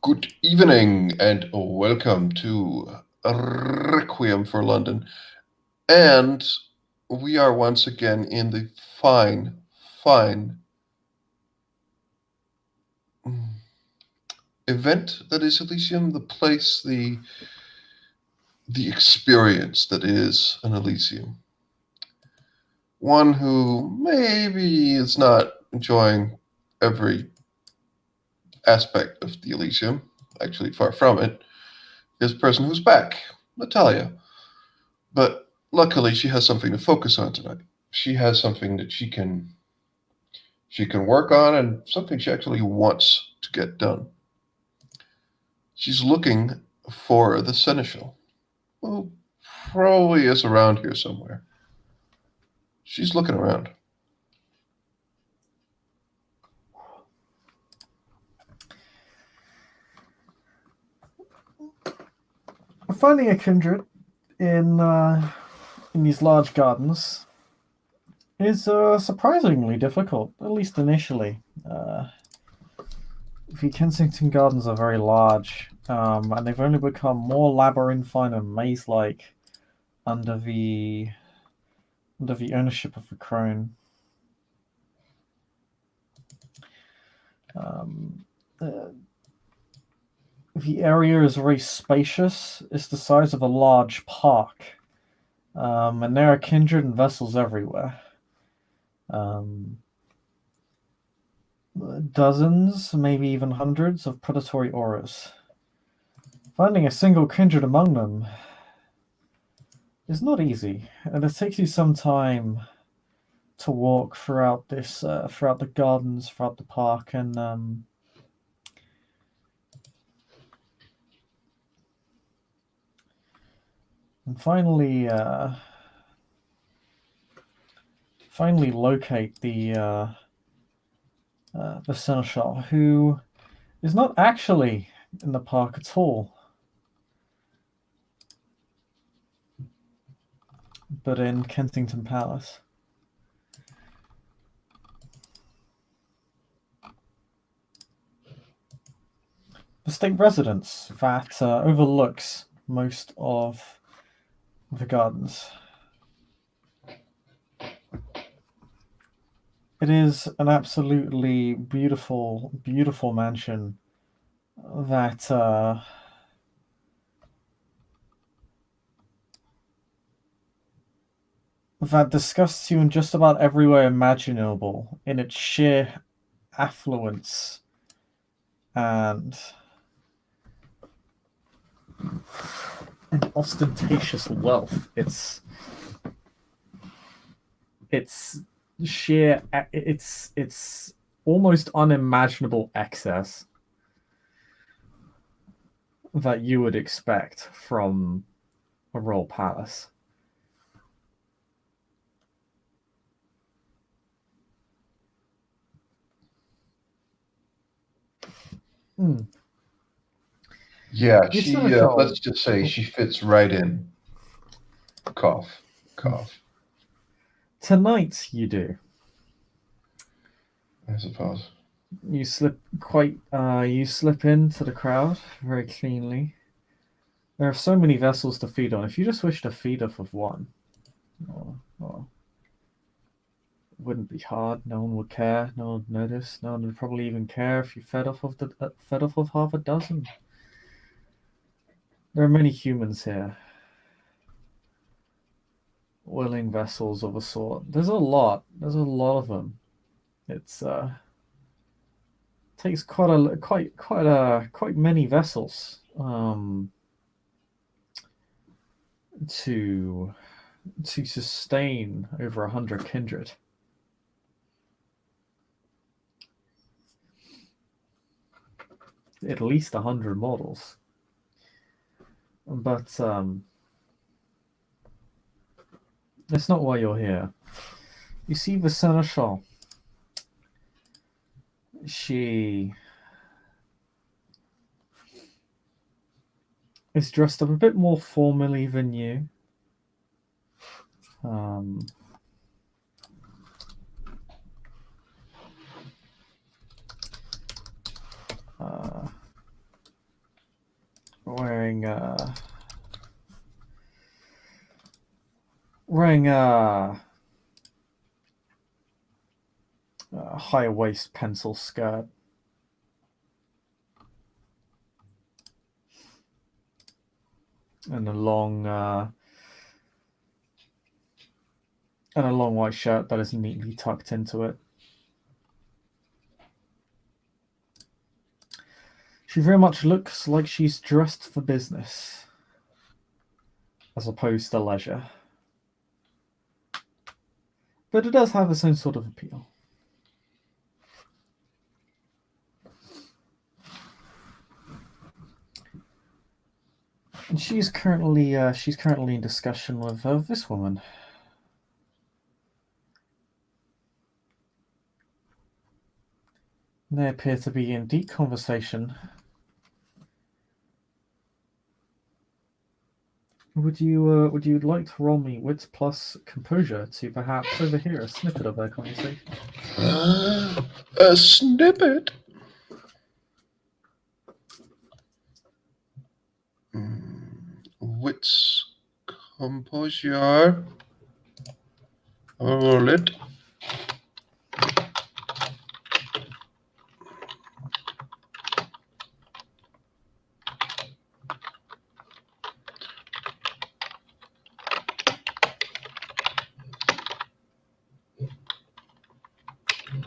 Good evening and welcome to Requiem for London. And we are once again in the fine event that is Elysium, the place, the experience that is an Elysium. One who maybe is not enjoying every aspect of the Elysium, actually far from it, is a person who's back, Natalia. But luckily, she has something to focus on tonight. She has something that she can work on and something she actually wants to get done. She's looking for the seneschal, who probably is around here somewhere. She's looking around. Finding a kindred in these large gardens is surprisingly difficult, at least initially. The Kensington Gardens are very large, and they've only become more labyrinthine and maze-like under the ownership of the Crone. Um, uh, the area is very spacious. It's the size of a large park, and there are kindred and vessels everywhere. Um, Dozens, maybe even hundreds of predatory auras. Finding a single kindred among them is not easy, and it takes you some time to walk throughout the gardens, throughout the park, and finally locate the seneschal, who is not actually in the park at all, but in Kensington Palace. The state residence that overlooks most of the gardens. It is an absolutely beautiful, beautiful mansion that that disgusts you in just about every way imaginable in its sheer affluence and ostentatious wealth. It's sheer it's almost unimaginable excess that you would expect from a royal palace. Hmm. Yeah, The let's seneschal. just say she fits right in. Cough, cough, Tonight you do. I suppose. You slip into the crowd very cleanly. There are so many vessels to feed on. If you just wish to feed off of one, or it wouldn't be hard. No one would care. No one would notice. No one would probably even care if you fed off of half a dozen. There are many humans here, willing vessels of a sort. There's a lot. There's a lot of them. It's takes quite many vessels to sustain over 100 kindred. At least 100 models. But that's not why you're here. You see, the seneschal. She is dressed up a bit more formally than you. Um, wearing a high waist pencil skirt. And a long white shirt that is neatly tucked into it. She very much looks like she's dressed for business, as opposed to leisure. But it does have its own sort of appeal. And she's currently in discussion with this woman. They appear to be in deep conversation. Would you like to roll me wits plus composure to perhaps overhear a snippet of their conversation? A snippet? Wits composure. Roll it.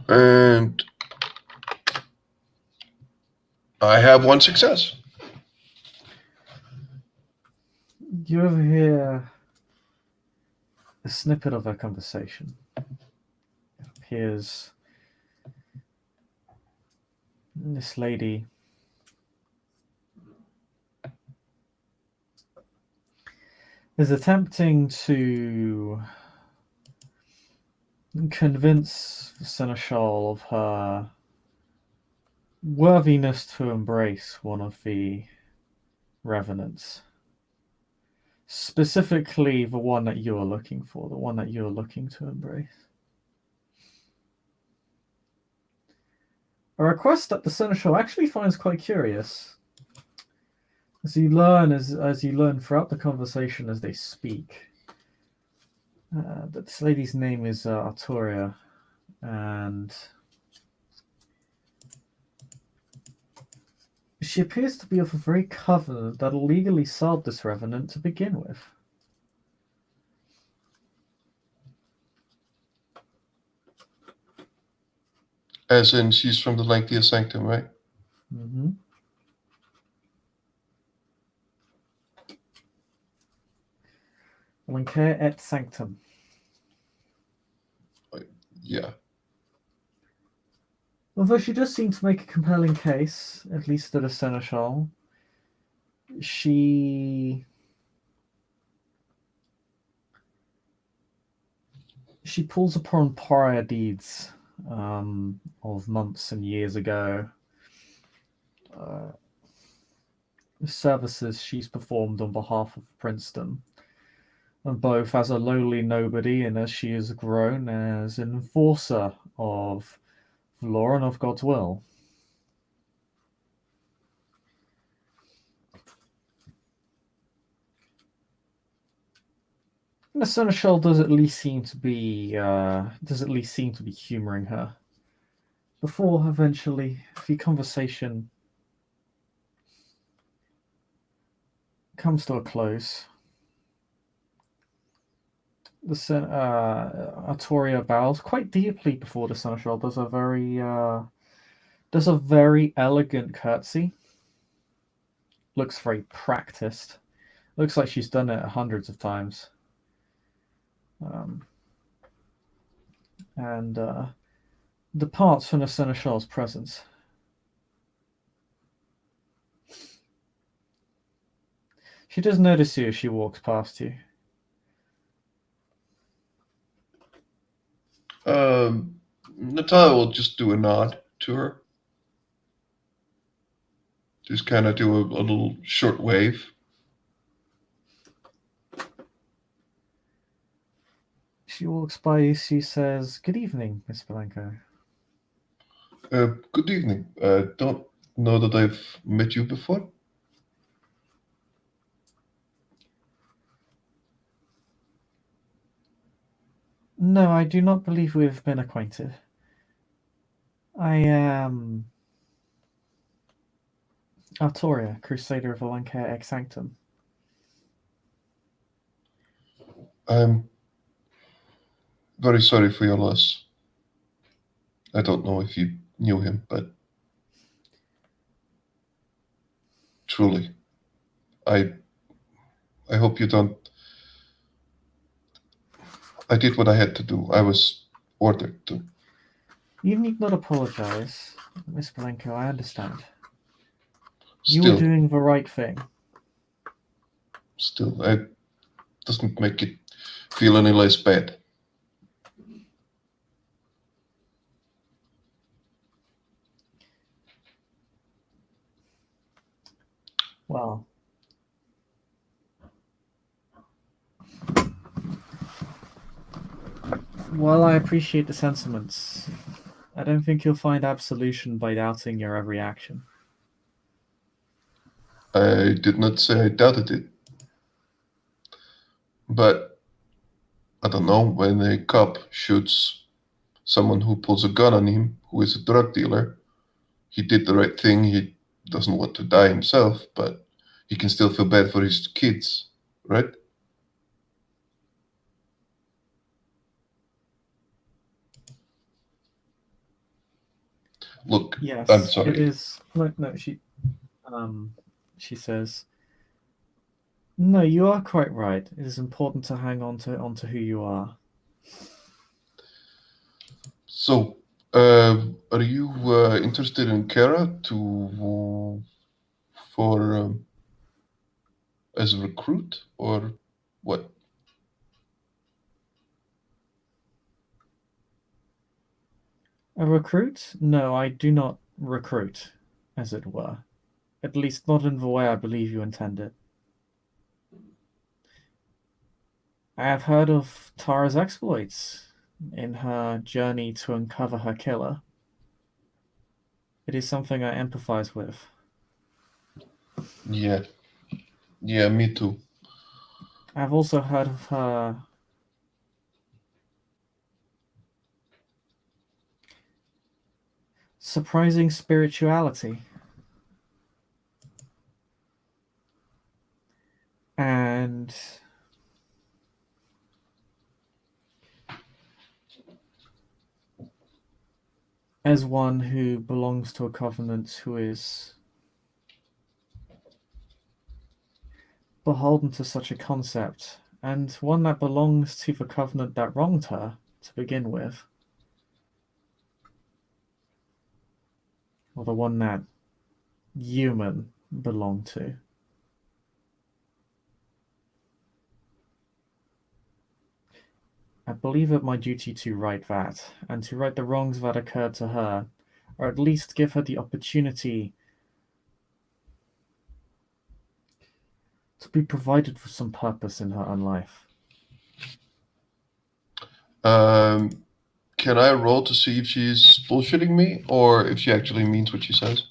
And I have one success. You overhear a snippet of their conversation. It appears this lady is attempting to convince the seneschal of her worthiness to embrace one of the revenants. Specifically, the one that you are looking for, the one that you are looking to embrace. A request that the seneschal actually finds quite curious. As you learn throughout the conversation as they speak, that this lady's name is Arturia, and she appears to be of a very covenant that illegally sold this revenant to begin with. As in, she's from the Lengthiest Sanctum, right? Mm-hmm. Linker et sanctum. Yeah. Although she does seem to make a compelling case, at least to the seneschal, she pulls upon prior deeds of months and years ago. Services she's performed on behalf of Princeton, and both as a lowly nobody and as she has grown as an enforcer of the law and of God's will. And the seneschal does at least seem to be humoring her. Before eventually the conversation comes to a close. The Arturia bows quite deeply before the seneschal. Does a very elegant curtsy. Looks very practiced. Looks like she's done it hundreds of times. And departs from the seneschal's presence. She does notice you as she walks past you. Natalia will just do a nod to her. Just kind of do a little short wave. She walks by you. She says, "Good evening, Miss Blanco." Good evening. Don't know that I've met you before. No, I do not believe we have been acquainted. I am Artoria, Crusader of Valenca ex Sanctum. I'm very sorry for your loss. I don't know if you knew him, but truly, I I hope you don't. I did what I had to do. I was ordered to. You need not apologize, Miss Valenco. I understand. You were Still, doing the right thing. it doesn't make it feel any less bad. Well, while I appreciate the sentiments, I don't think you'll find absolution by doubting your every action. I did not say I doubted it, but I don't know, when a cop shoots someone who pulls a gun on him, who is a drug dealer, he did the right thing. He doesn't want to die himself, but he can still feel bad for his kids, right? Look, I'm Yes, it sorry. is. No, no, she says, no, you are quite right. It is important to hang onto who you are. So, are you interested in Kara to for as a recruit or what? A recruit? No, I do not recruit, as it were. At least not in the way I believe you intend it. I have heard of Tara's exploits in her journey to uncover her killer. It is something I empathize with. Yeah, yeah, me too. I've also heard of her surprising spirituality and as one who belongs to a covenant who is beholden to such a concept, and one that belongs to the covenant that wronged her to begin with, or the one that human belonged to. I believe it my duty to right that, and to right the wrongs that occurred to her, or at least give her the opportunity to be provided for some purpose in her own life. Um, can I roll to see if she's bullshitting me or if she actually means what she says?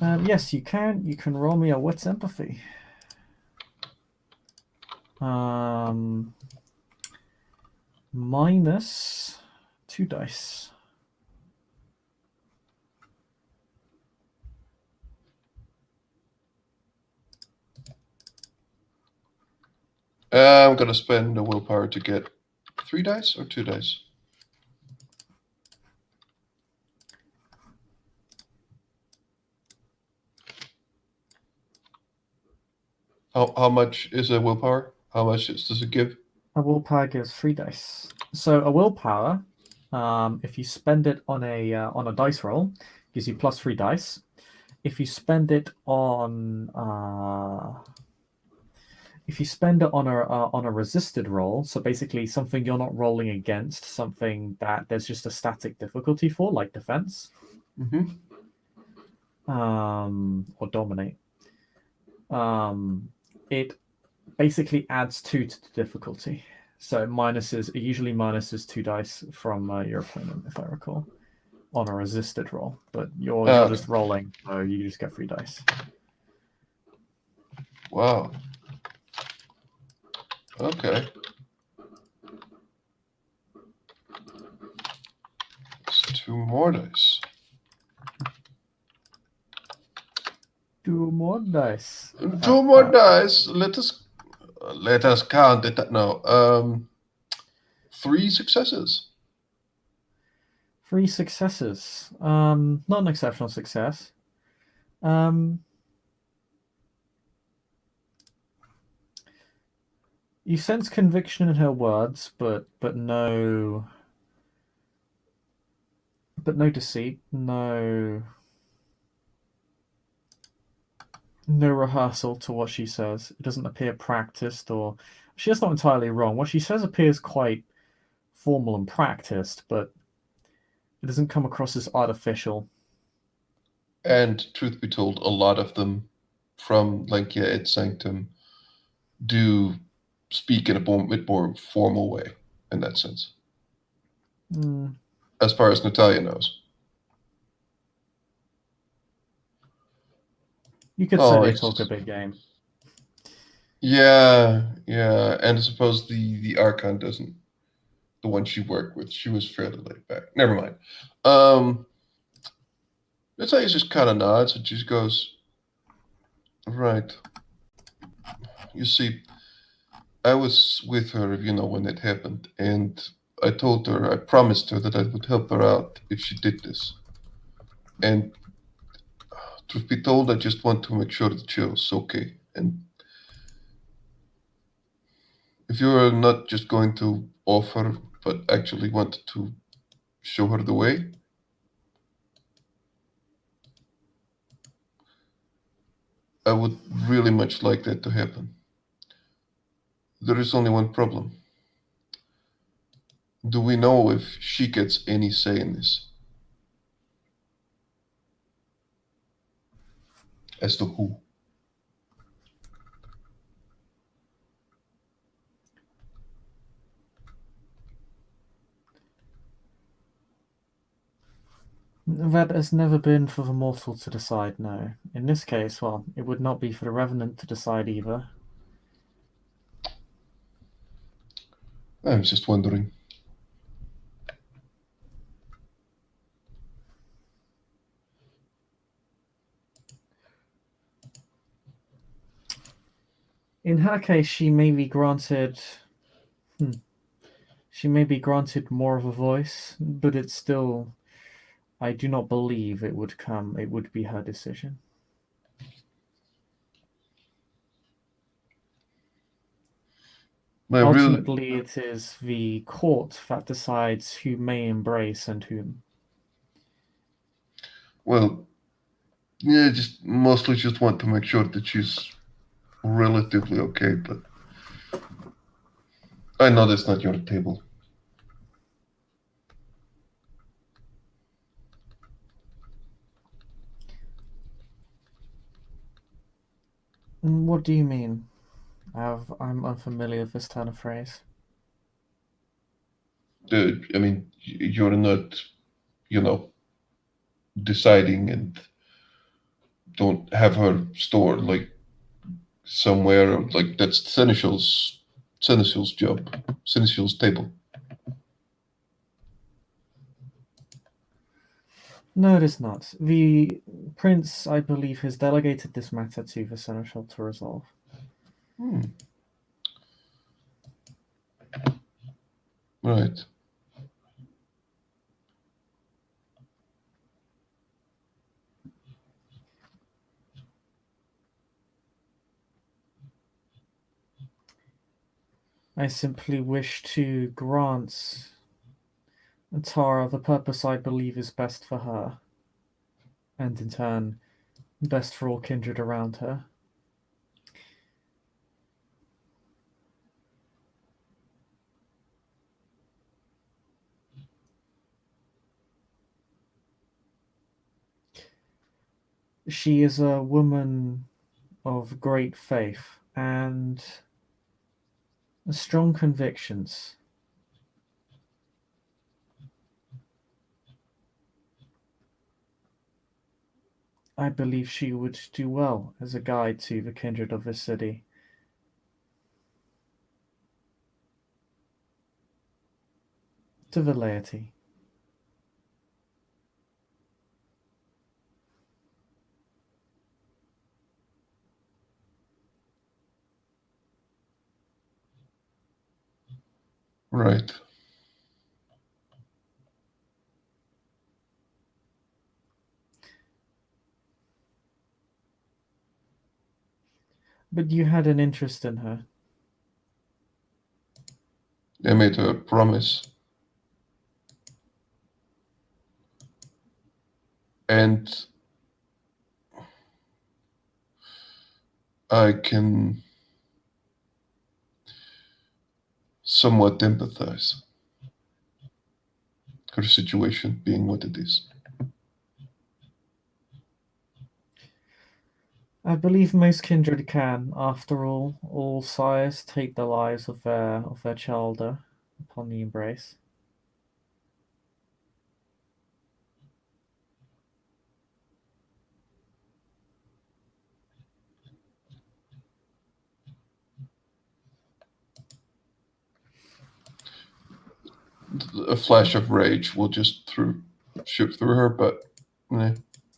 Yes, you can. You can roll me a wits empathy. Um, minus 2 dice. I'm gonna spend the willpower to get 3 dice or 2 dice. How much is a willpower? How much does it give? A willpower gives 3 dice. So a willpower, if you spend it on a dice roll, gives you plus 3 dice. If you spend it on if you spend it on a resisted roll, so basically something you're not rolling against, something that there's just a static difficulty for, like defense, Mm-hmm. or dominate, it basically adds 2 to the difficulty. So it usually minuses 2 dice from your opponent, if I recall. on a resisted roll, but you're Okay. just rolling, so you just get 3 dice. Wow. Okay. It's 2 more dice. 2 more dice. 2 more dice. Let us count it. No. 3 successes. 3 successes. Not an exceptional success. You sense conviction in her words, but no deceit, no rehearsal to what she says. It doesn't appear practiced, or she is not entirely wrong. What she says appears quite formal and practiced, but it doesn't come across as artificial. And truth be told, a lot of them from Lankia et Sanctum do speak in a bit more formal way in that sense. As far as Natalia knows. You could say they talk a big game. Yeah. And I suppose the Archon doesn't. The one she worked with, she was fairly laid back. Never mind. Natalia just kind of nods and just goes, right. You see, I was with her, when it happened, and I promised her that I would help her out if she did this. And truth be told, I just want to make sure that she was okay. And if you're not just going to offer, but actually want to show her the way, I would really much like that to happen. There is only one problem. Do we know if she gets any say in this? As to who? That has never been for the mortal to decide, no. In this case, well, it would not be for the revenant to decide either. I was just wondering. In her case, she may be granted more of a voice, but it's still, I do not believe it would be her decision. Ultimately, it is the court that decides who may embrace and whom. Well, yeah, just mostly just want to make sure that she's relatively okay, but I know that's not your table. What do you mean? I'm unfamiliar with this turn of phrase. I mean, you're not, deciding and don't have her stored like somewhere like that's Seneschal's job, Seneschal's table. No, it is not. The prince, I believe, has delegated this matter to the seneschal to resolve. Right. I simply wish to grant Tara the purpose I believe is best for her, and in turn, best for all kindred around her. She is a woman of great faith and strong convictions. I believe she would do well as a guide to the kindred of this city. To the laity. Right. But you had an interest in her. I made her a promise. And I can somewhat empathize. Her situation being what it is. I believe most kindred can. After all sires take the lives of their childer upon the embrace. A flash of rage will just shoot through her, but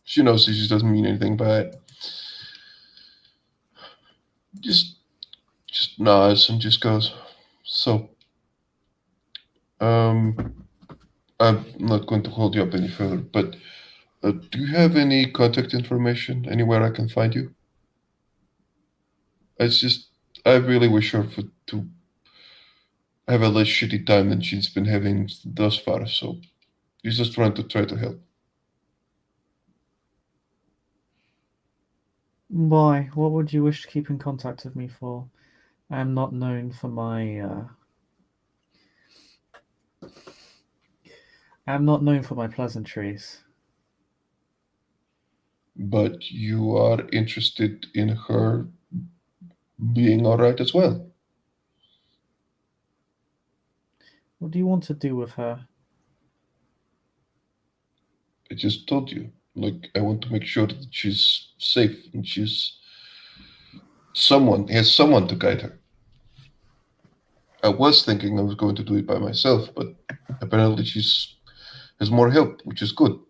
she knows she just doesn't mean anything by it. Just nods and just goes, so, um, I'm not going to hold you up any further, but do you have any contact information anywhere I can find you? It's just, I really wish her to have a less shitty time than she's been having thus far, so he's just trying to try to help. Why? What would you wish to keep in contact with me for? I am not known for my I am not known for my pleasantries. But you are interested in her being all right as well. What do you want to do with her? I just told you. Like, I want to make sure that she's safe and has someone to guide her. I was thinking I was going to do it by myself, but apparently she's has more help, which is good.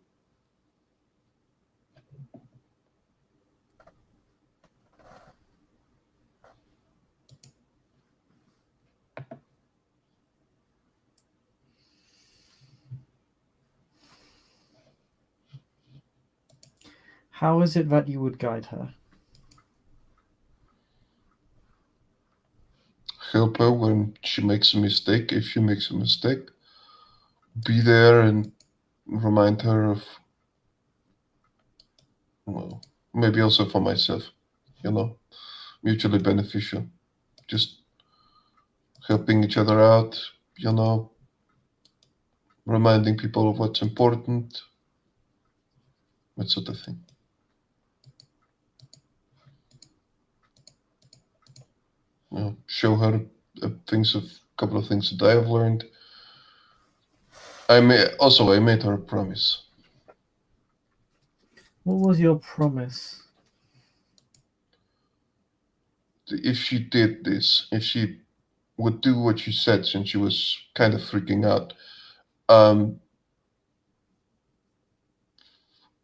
How is it that you would guide her? Help her when she makes a mistake, if she makes a mistake. Be there and remind her of, well, maybe also for myself, you know, mutually beneficial. Just helping each other out, you know, reminding people of what's important, that sort of thing. You know, show her a couple of things that I have learned. I made her a promise. What was your promise? If she did this, if she would do what she said, since she was kind of freaking out, um,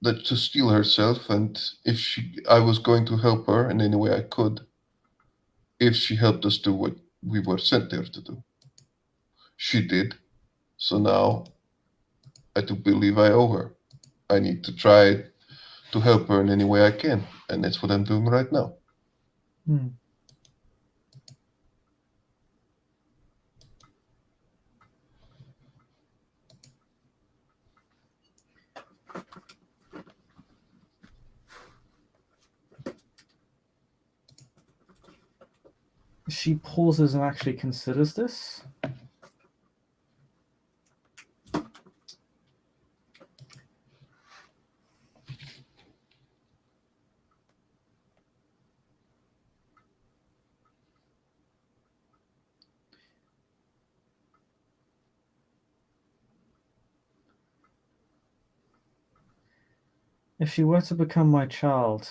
that to steal herself, and if I was going to help her in any way I could, if she helped us do what we were sent there to do. She did, so now I do believe I owe her. I need to try to help her in any way I can, and that's what I'm doing right now. Hmm. She pauses and actually considers this. If she were to become my child,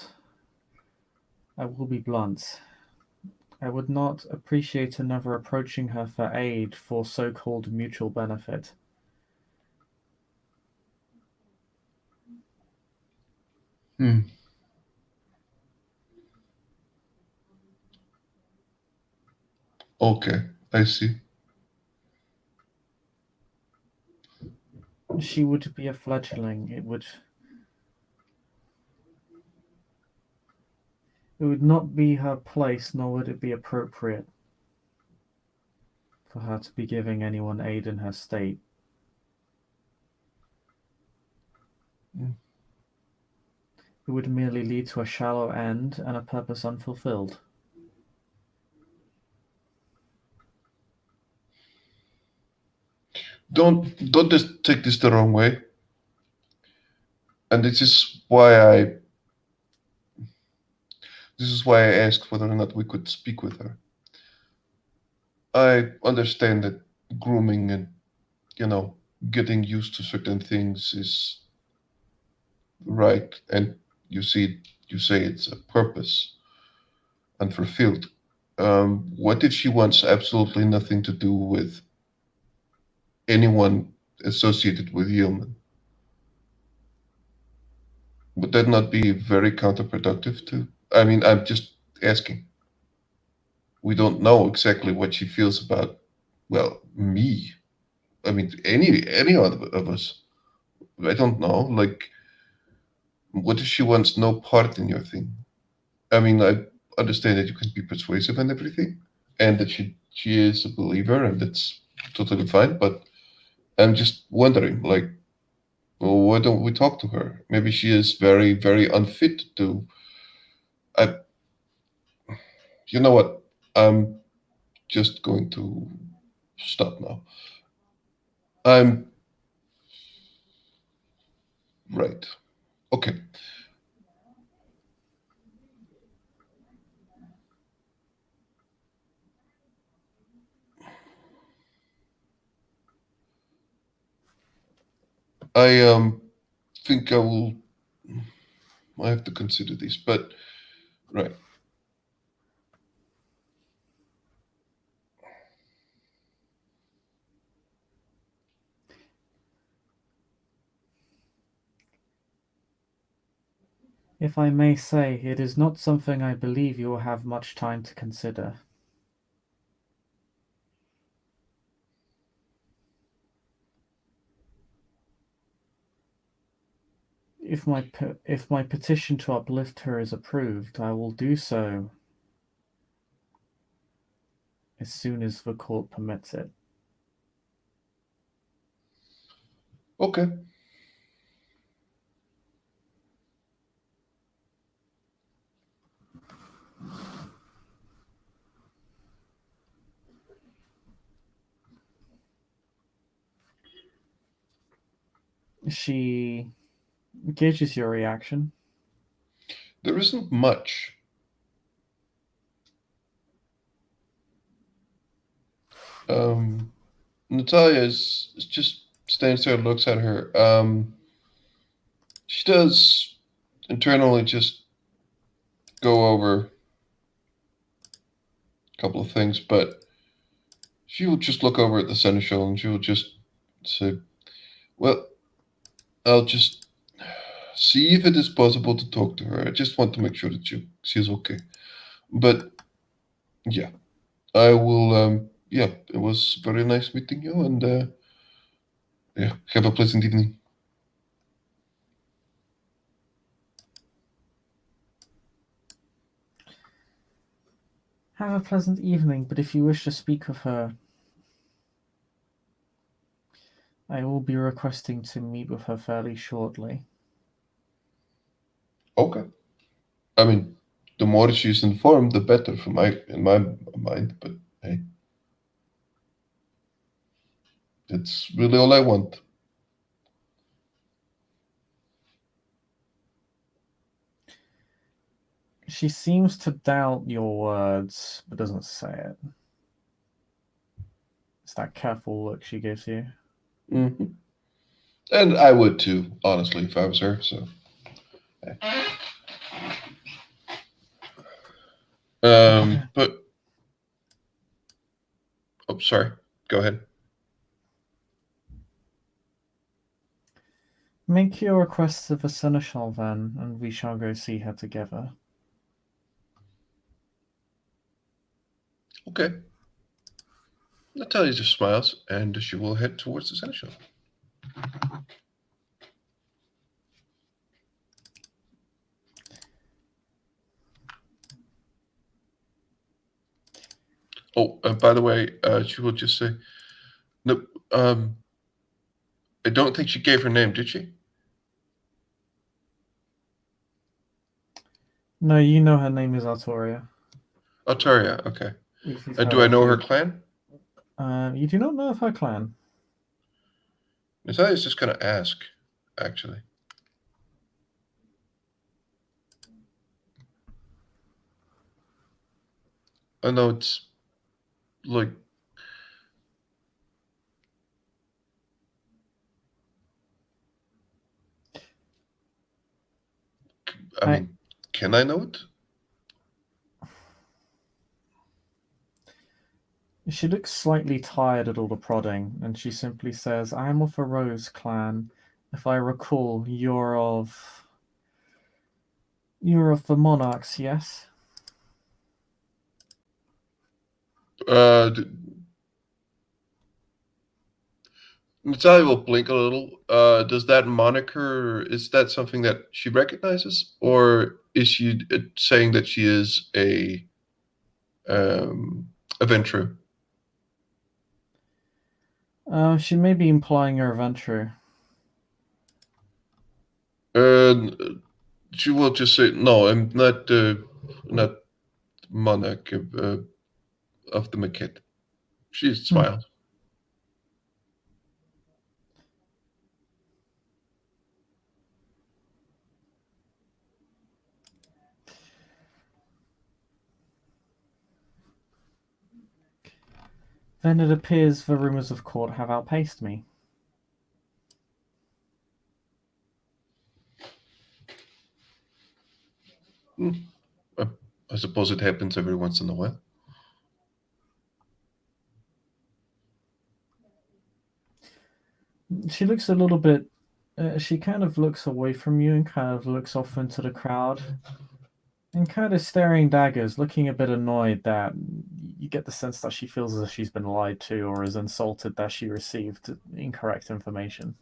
I will be blunt. I would not appreciate another approaching her for aid for so-called mutual benefit. Hmm. Okay, I see. She would be a fledgling. It would not be her place, nor would it be appropriate for her to be giving anyone aid in her state. Hmm. It would merely lead to a shallow end and a purpose unfulfilled. Don't just take this the wrong way. And this is why I asked whether or not we could speak with her. I understand that grooming and, you know, getting used to certain things is right, and you say it's a purpose unfulfilled. What if she wants absolutely nothing to do with anyone associated with human? Would that not be very counterproductive too? I mean, I'm just asking. We don't know exactly what she feels about, well, me. I mean, any of us. I don't know. Like, what if she wants no part in your thing? I mean, I understand that you can be persuasive and everything, and that she is a believer, and that's totally fine. But I'm just wondering, like, well, why don't we talk to her? Maybe she is very, very unfit to. I, you know what? I'm just going to stop now. I'm right. Okay. I think I will. I have to consider this, but right. If I may say, it is not something I believe you will have much time to consider. If my petition to uplift her is approved, I will do so as soon as the court permits it. Okay. She gauges your reaction. There isn't much. Natalia is just stands there and looks at her. She does internally just go over a couple of things, but she will just look over at the seneschal and she will just say, "Well, I'll just see if it is possible to talk to her. I just want to make sure that she's okay. But yeah, I will. Yeah, it was very nice meeting you, and yeah, have a pleasant evening." Have a pleasant evening, but if you wish to speak with her, I will be requesting to meet with her fairly shortly. Okay. I mean, the more she's informed, the better for in my mind. But hey, it's really all I want. She seems to doubt your words, but doesn't say it. It's that careful look she gives you. Hmm. And I would too, honestly, if I was her. So But oh, sorry. Go ahead. Make your request to the seneschal then, and we shall go see her together. Okay. Natalia just smiles, and she will head towards the seneschal. Oh, by the way, she will just say, "No, I don't think she gave her name, did she?" No, you know her name is Artoria. Altaria, okay. If you've Do heard I of know her you. clan? You do not know of her clan. Natalia's just going to ask, actually. I know it's like I mean, can I know it? She looks slightly tired at all the prodding, and she simply says, I am of the Rose clan. If I recall, you're of the Monarchs, yes? Natalia will blink a little. Does that moniker, is that something that she recognizes? Or is she saying that she is a adventurer? She may be implying you're a venturer. Uh, she will just say, "No, I'm not monarch of the Maquette." She smiles. Then it appears the rumors of court have outpaced me. I suppose it happens every once in a while. She looks a little bit. She kind of looks away from you and kind of looks off into the crowd and kind of staring daggers, looking a bit annoyed that you get the sense that she feels as if she's been lied to or is insulted that she received incorrect information.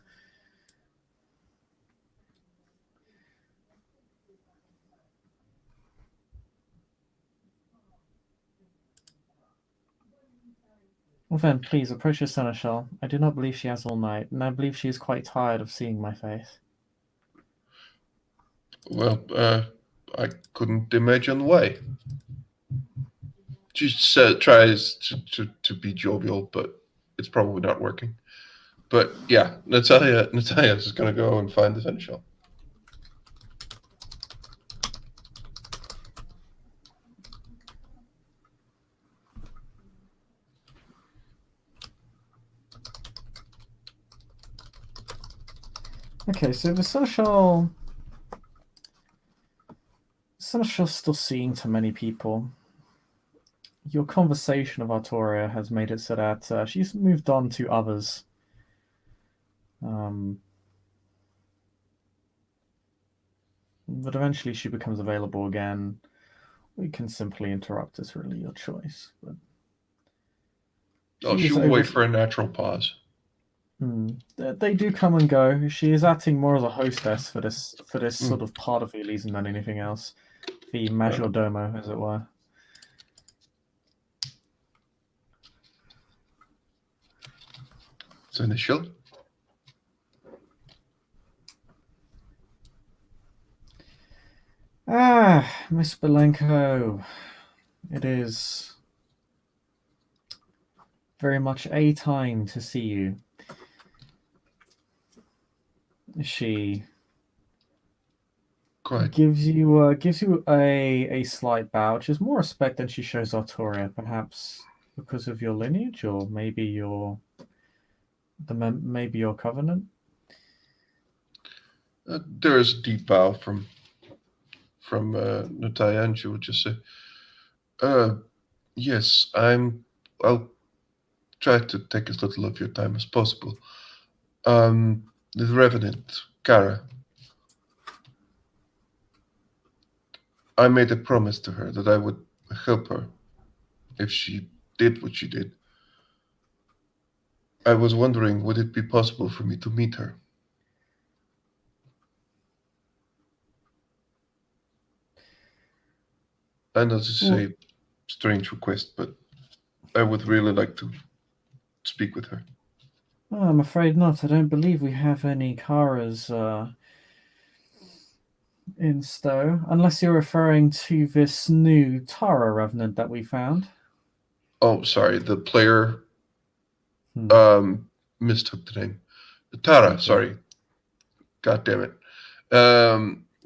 Well then, please approach the seneschal. I do not believe she has all night, and I believe she is quite tired of seeing my face. Well, I couldn't imagine why. She tries to be jovial, but it's probably not working. But yeah, Natalia is going to go and find the seneschal. Okay, so the seneschal's still seeing to many people. Your conversation of Artoria has made it so that she's moved on to others. But eventually she becomes available again. We can simply interrupt. It's really your choice. But She will wait for a natural pause. They do come and go. She is acting more as a hostess for this sort of part of the Elysium than anything else. The majordomo, as it were. Seneschal? Ah, Miss Belenko. It is very much a time to see you. She gives you a slight bow, which is more respect than she shows Artoria, perhaps because of your lineage, or maybe your covenant. There is a deep bow from from Natalia, and she would just say, yes, I'll try to take as little of your time as possible. The Revenant, Kara, I made a promise to her that I would help her if she did what she did. I was wondering, would it be possible for me to meet her? I know this is a strange request, but I would really like to speak with her. Oh, I'm afraid not. I don't believe we have any Karas in stow, unless you're referring to this new Tara Revenant that we found. Oh, sorry, the player Hmm. mistook the name. Tara, Okay. sorry. God damn it.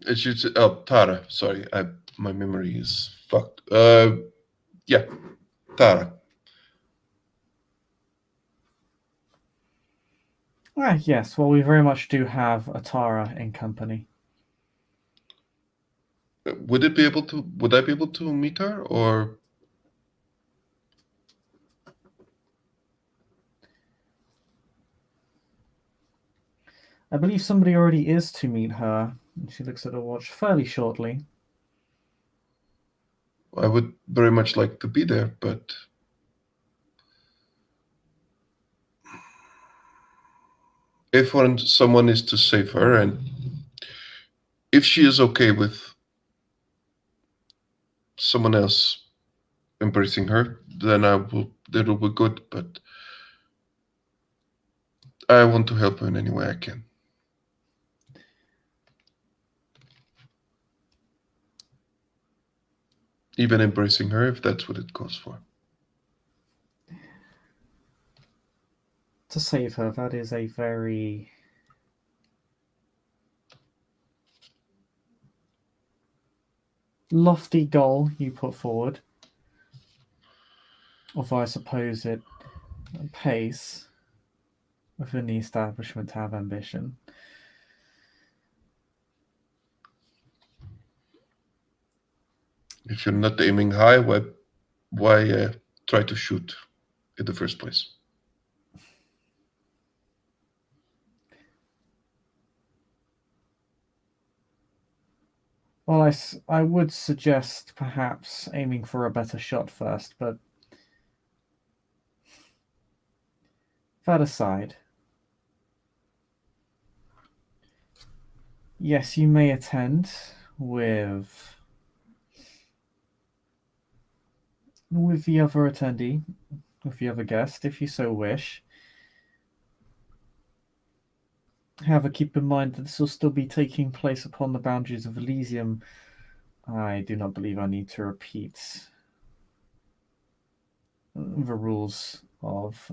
It should say, oh, Tara, sorry. My memory is fucked. Yeah, Tara. Ah, yes. Well, we very much do have a Tara in company. Would I be able to meet her, or I believe somebody already is to meet her. And she looks at her watch fairly shortly. I would very much like to be there, but if someone is to save her, and if she is okay with someone else embracing her, then it'll be good. But I want to help her in any way I can, even embracing her if that's what it calls for. To save her, that is a very lofty goal you put forward. Although I suppose it pays within the establishment to have ambition. If you're not aiming high, why try to shoot in the first place? Well, I would suggest perhaps aiming for a better shot first, but that aside, yes, you may attend with the other attendee, with the other guest, if you so wish. However, keep in mind that this will still be taking place upon the boundaries of Elysium. I do not believe I need to repeat the rules of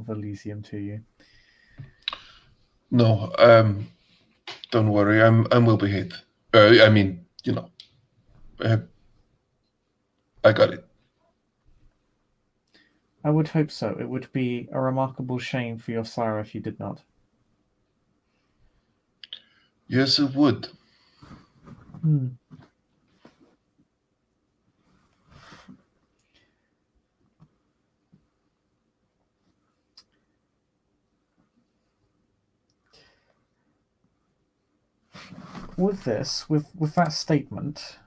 Elysium to you. No, don't worry. I'm well behaved. I mean, I got it. I would hope so. It would be a remarkable shame for your sire if you did not. Yes, it would. Hmm. With this, with that statement,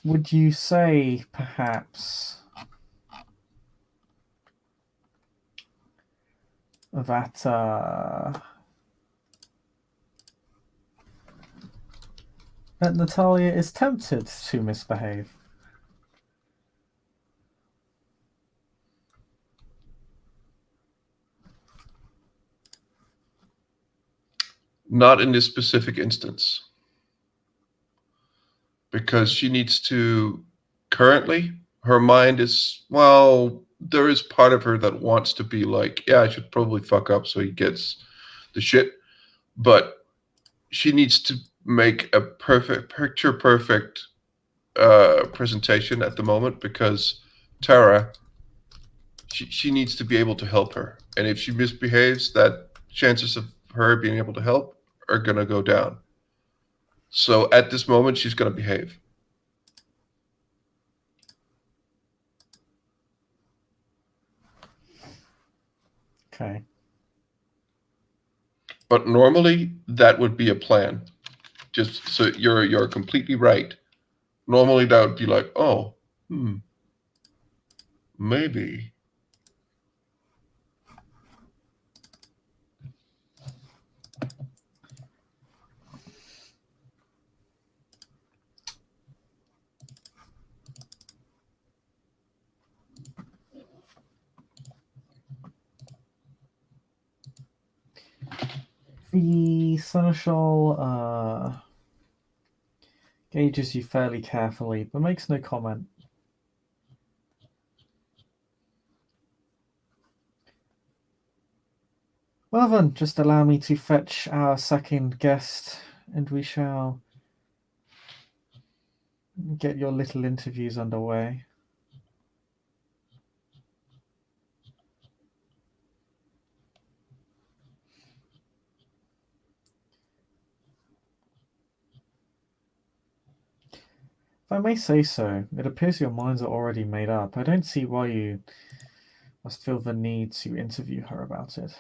would you say perhaps that that Natalia is tempted to misbehave? Not in this specific instance, because she needs to. Currently, her mind is, well, there is part of her that wants to be like, yeah, I should probably fuck up so he gets the shit, but she needs to make a perfect picture perfect presentation at the moment, because Tara, she needs to be able to help her, and if she misbehaves, that chances of her being able to help are going to go down. So at this moment, she's going to behave. Okay. But normally that would be a plan. Just so you're completely right. Normally that would be like, oh, maybe. The Seneschal gauges you fairly carefully, but makes no comment. Well then, just allow me to fetch our second guest, and we shall get your little interviews underway. If I may say so, it appears your minds are already made up. I don't see why you must feel the need to interview her about it.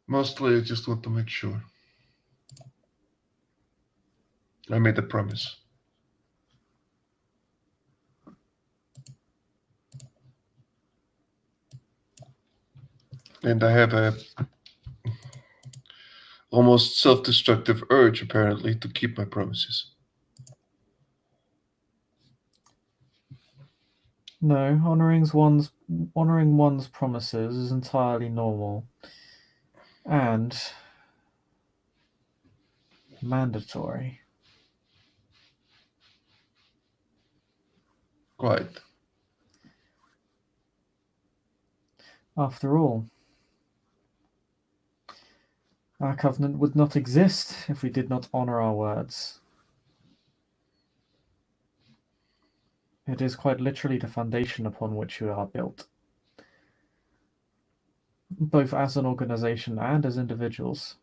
Mostly I just want to make sure. I made a promise. And I have a almost self-destructive urge, apparently, to keep my promises. No, honoring one's promises is entirely normal and mandatory. Quite. After all, our covenant would not exist if we did not honor our words. It is quite literally the foundation upon which we are built, both as an organization and as individuals.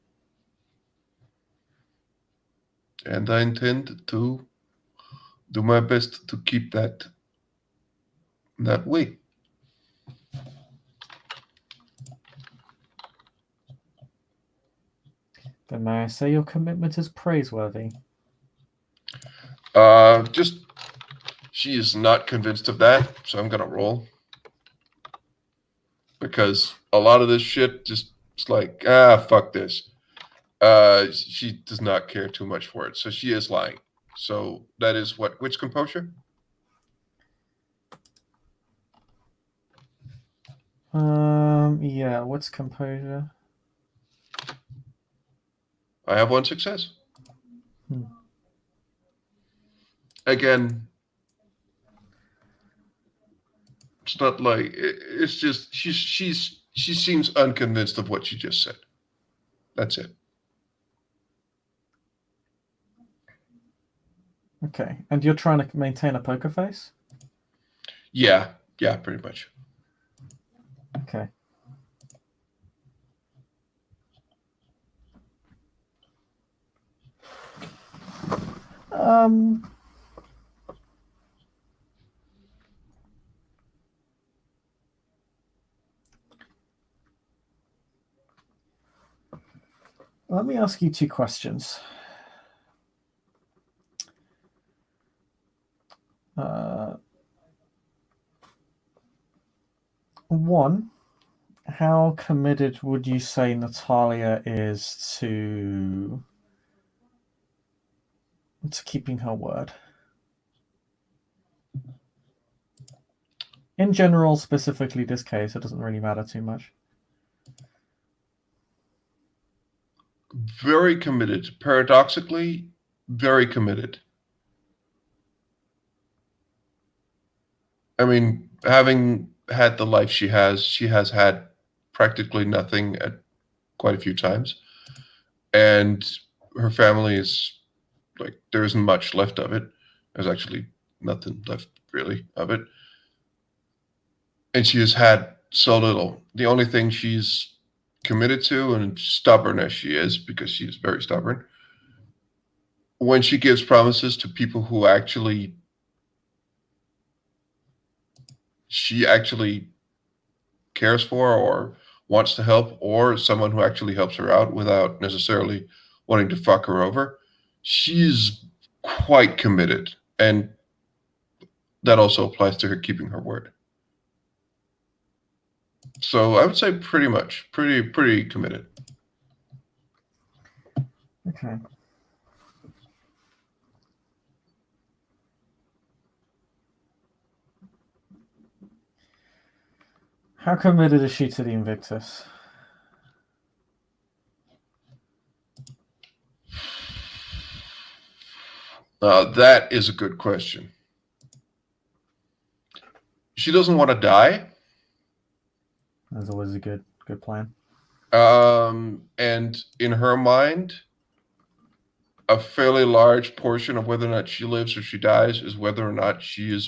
And I intend to do my best to keep that way. Then may I say your commitment is praiseworthy? Just she is not convinced of that, so I'm gonna roll. Because a lot of this shit just it's like, fuck this. She does not care too much for it, so she is lying. So that is which composure? Yeah, what's composure? I have one success. Again, it's not like it's just she seems unconvinced of what you just said. That's it. Okay, and you're trying to maintain a poker face? Yeah, pretty much. Okay. Let me ask you two questions. One, how committed would you say Natalia is to keeping her word? In general, specifically this case, it doesn't really matter too much. Very committed. Paradoxically, very committed. I mean, having had the life she has had practically nothing at quite a few times. And her family is like, there isn't much left of it. There's actually nothing left really of it. And she has had so little. The only thing she's committed to, and stubborn as she is, because she's very stubborn, when she gives promises to people who she actually cares for or wants to help, or someone who actually helps her out without necessarily wanting to fuck her over, she's quite committed. And that also applies to her keeping her word. So I would say pretty committed. Okay. How committed is she to the Invictus? That is a good question. She doesn't want to die. That's always a good plan. And in her mind, a fairly large portion of whether or not she lives or she dies is whether or not she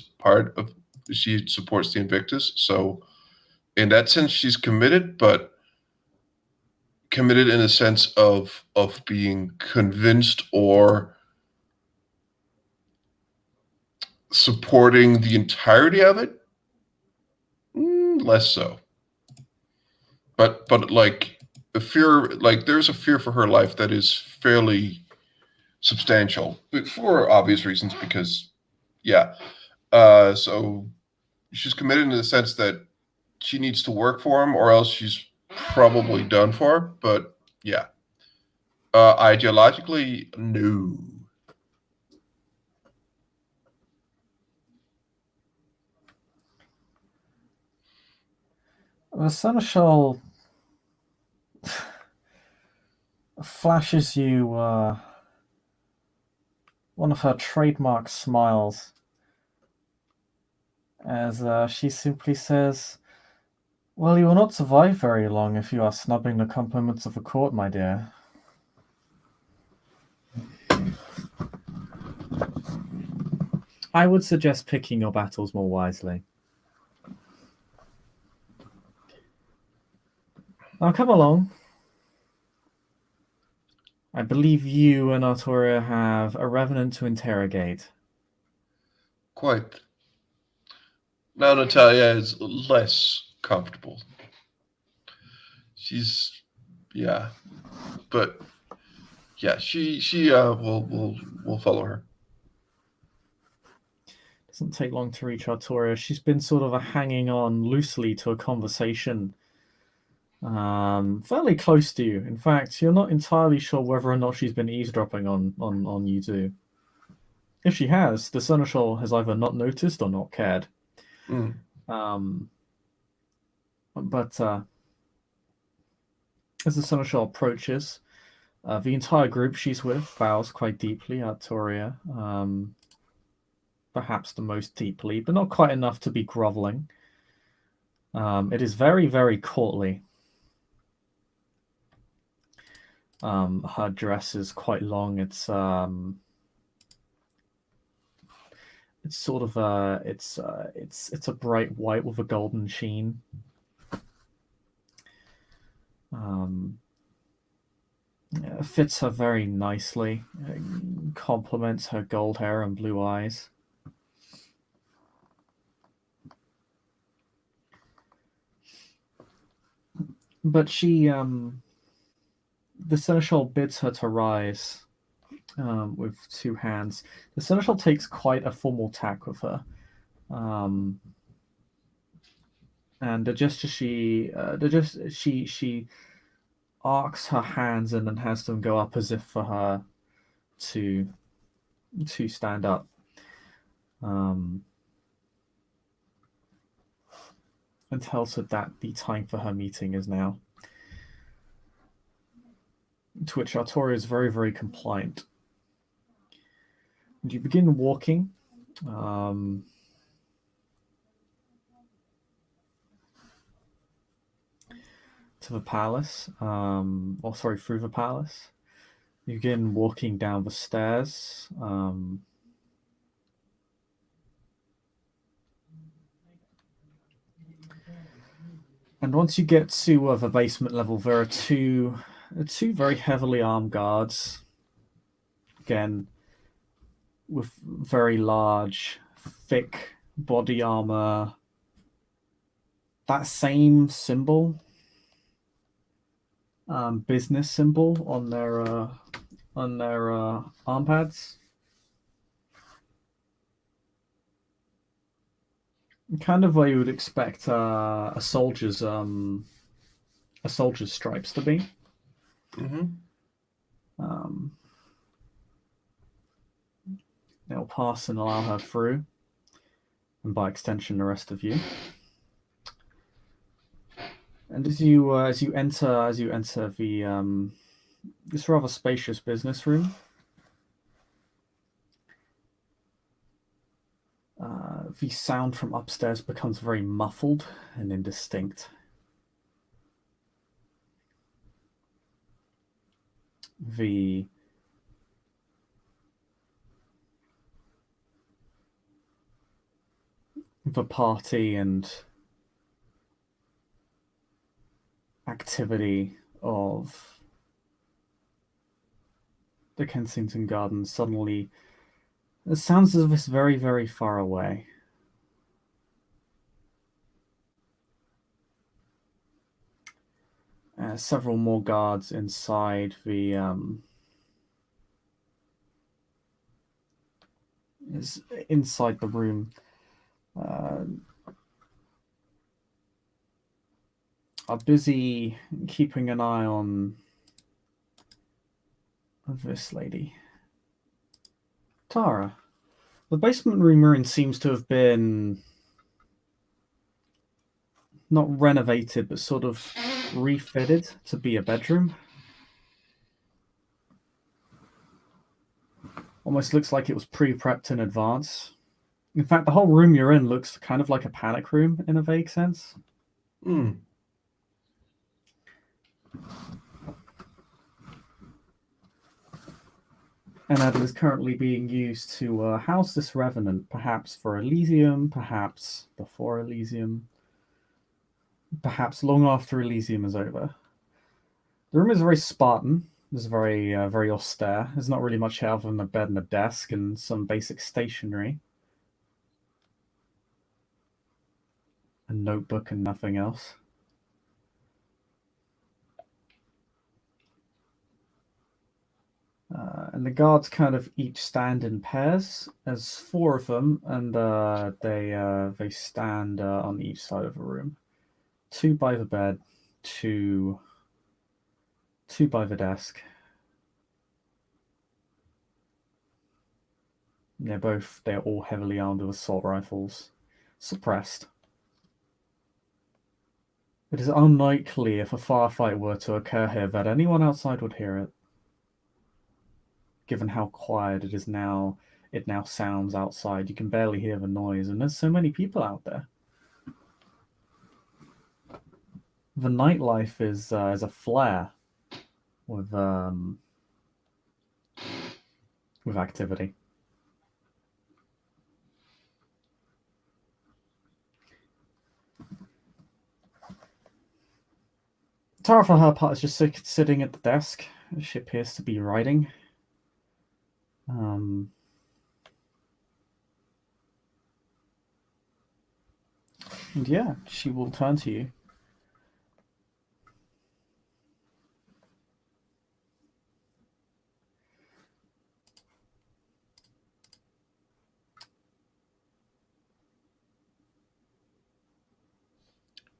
supports the Invictus. So in that sense, she's committed, but committed in the sense of being convinced or supporting the entirety of it. Less so. But like the fear, like there's a fear for her life that is fairly substantial for obvious reasons. Because yeah, so she's committed in the sense that she needs to work for him, or else she's probably done for. But yeah, ideologically, no. The Seneschal flashes you one of her trademark smiles as she simply says, "Well, you will not survive very long if you are snubbing the compliments of a court, my dear." I would suggest picking your battles more wisely. Now come along. I believe you and Arturia have a revenant to interrogate. Quite. Now Natalia is less comfortable. She's, yeah, but yeah, she will follow her. Doesn't take long to reach Arturia. She's been sort of hanging on loosely to a conversation fairly close to you. In fact, you're not entirely sure whether or not she's been eavesdropping on you two. If she has, the Seneschal has either not noticed or not cared. But as the Seneschal approaches, the entire group she's with bows quite deeply at Toria, perhaps the most deeply, but not quite enough to be groveling. It is very, very courtly. Her dress is quite long. It's sort of it's a bright white with a golden sheen. Fits her very nicely. Complements her gold hair and blue eyes. But the Seneschal bids her to rise with two hands. The Seneschal takes quite a formal tack with her. And she arcs her hands and then has them go up as if for her to stand up. And tells her that the time for her meeting is now. To which Arturia is very, very compliant. And you begin walking. To the palace, through the palace. You begin walking down the stairs. And once you get to the basement level, there are two very heavily armed guards. Again, with very large, thick body armor. That same symbol, business symbol on their arm pads. Kind of what you would expect a soldier's stripes to be. Mm-hmm. Um, they'll pass and allow her through, and by extension, the rest of you. And as you enter the this rather spacious business room, the sound from upstairs becomes very muffled and indistinct. The party and activity of the Kensington Gardens suddenly, it sounds as if it's very, very far away. Several more guards inside the is inside the room. Are busy keeping an eye on this lady. Tara, the basement room we're in seems to have been not renovated, but sort of refitted to be a bedroom. Almost looks like it was pre-prepped in advance. In fact, the whole room you're in looks kind of like a panic room in a vague sense. Mm. And that is currently being used to house this revenant, perhaps for Elysium, perhaps before Elysium, perhaps long after Elysium is over. The room is very Spartan. It's very austere. There's not really much other than a bed and a desk and some basic stationery. A notebook and nothing else. And the guards kind of each stand in pairs. There's four of them, and they stand on each side of the room. Two by the bed, two by the desk. They're all heavily armed with assault rifles, suppressed. It is unlikely if a firefight were to occur here that anyone outside would hear it, given how quiet it is now. It now sounds outside. You can barely hear the noise, and there's so many people out there. The nightlife is a flare with activity. Tara, for her part, is just sitting at the desk. She appears to be writing. And yeah, she will turn to you.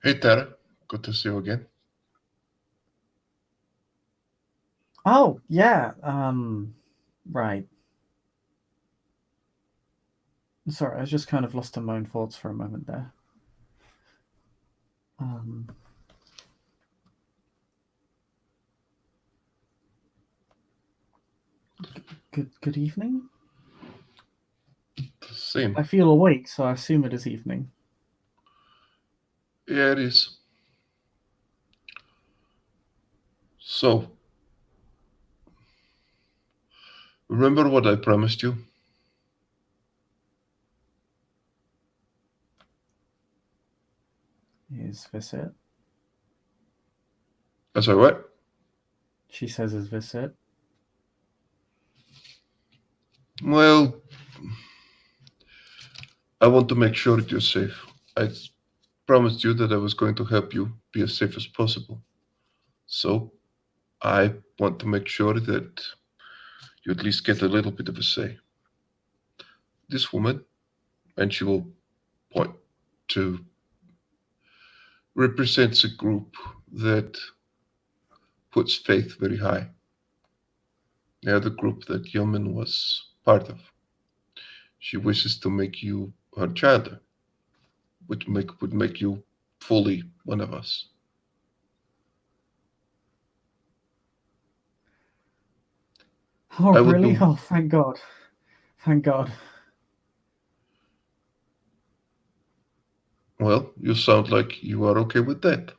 Hey, Tara. Good to see you again. Oh, yeah. Right. Sorry, I just kind of lost in my own thoughts for a moment there. Good evening. Same. I feel awake, so I assume it is evening. Yeah, it is. So, remember what I promised you? Is this it? Sorry, what? She says, "Is this it?" Well, I want to make sure that you're safe. I promised you that I was going to help you be as safe as possible. So I want to make sure that you at least get a little bit of a say. This woman, and she will point to, represents a group that puts faith very high. They are the group that Yeoman was part of. She wishes to make you her child, which would make you fully one of us. Oh, I would really? do Oh, thank God. Thank God. well. You sound like you are okay with that.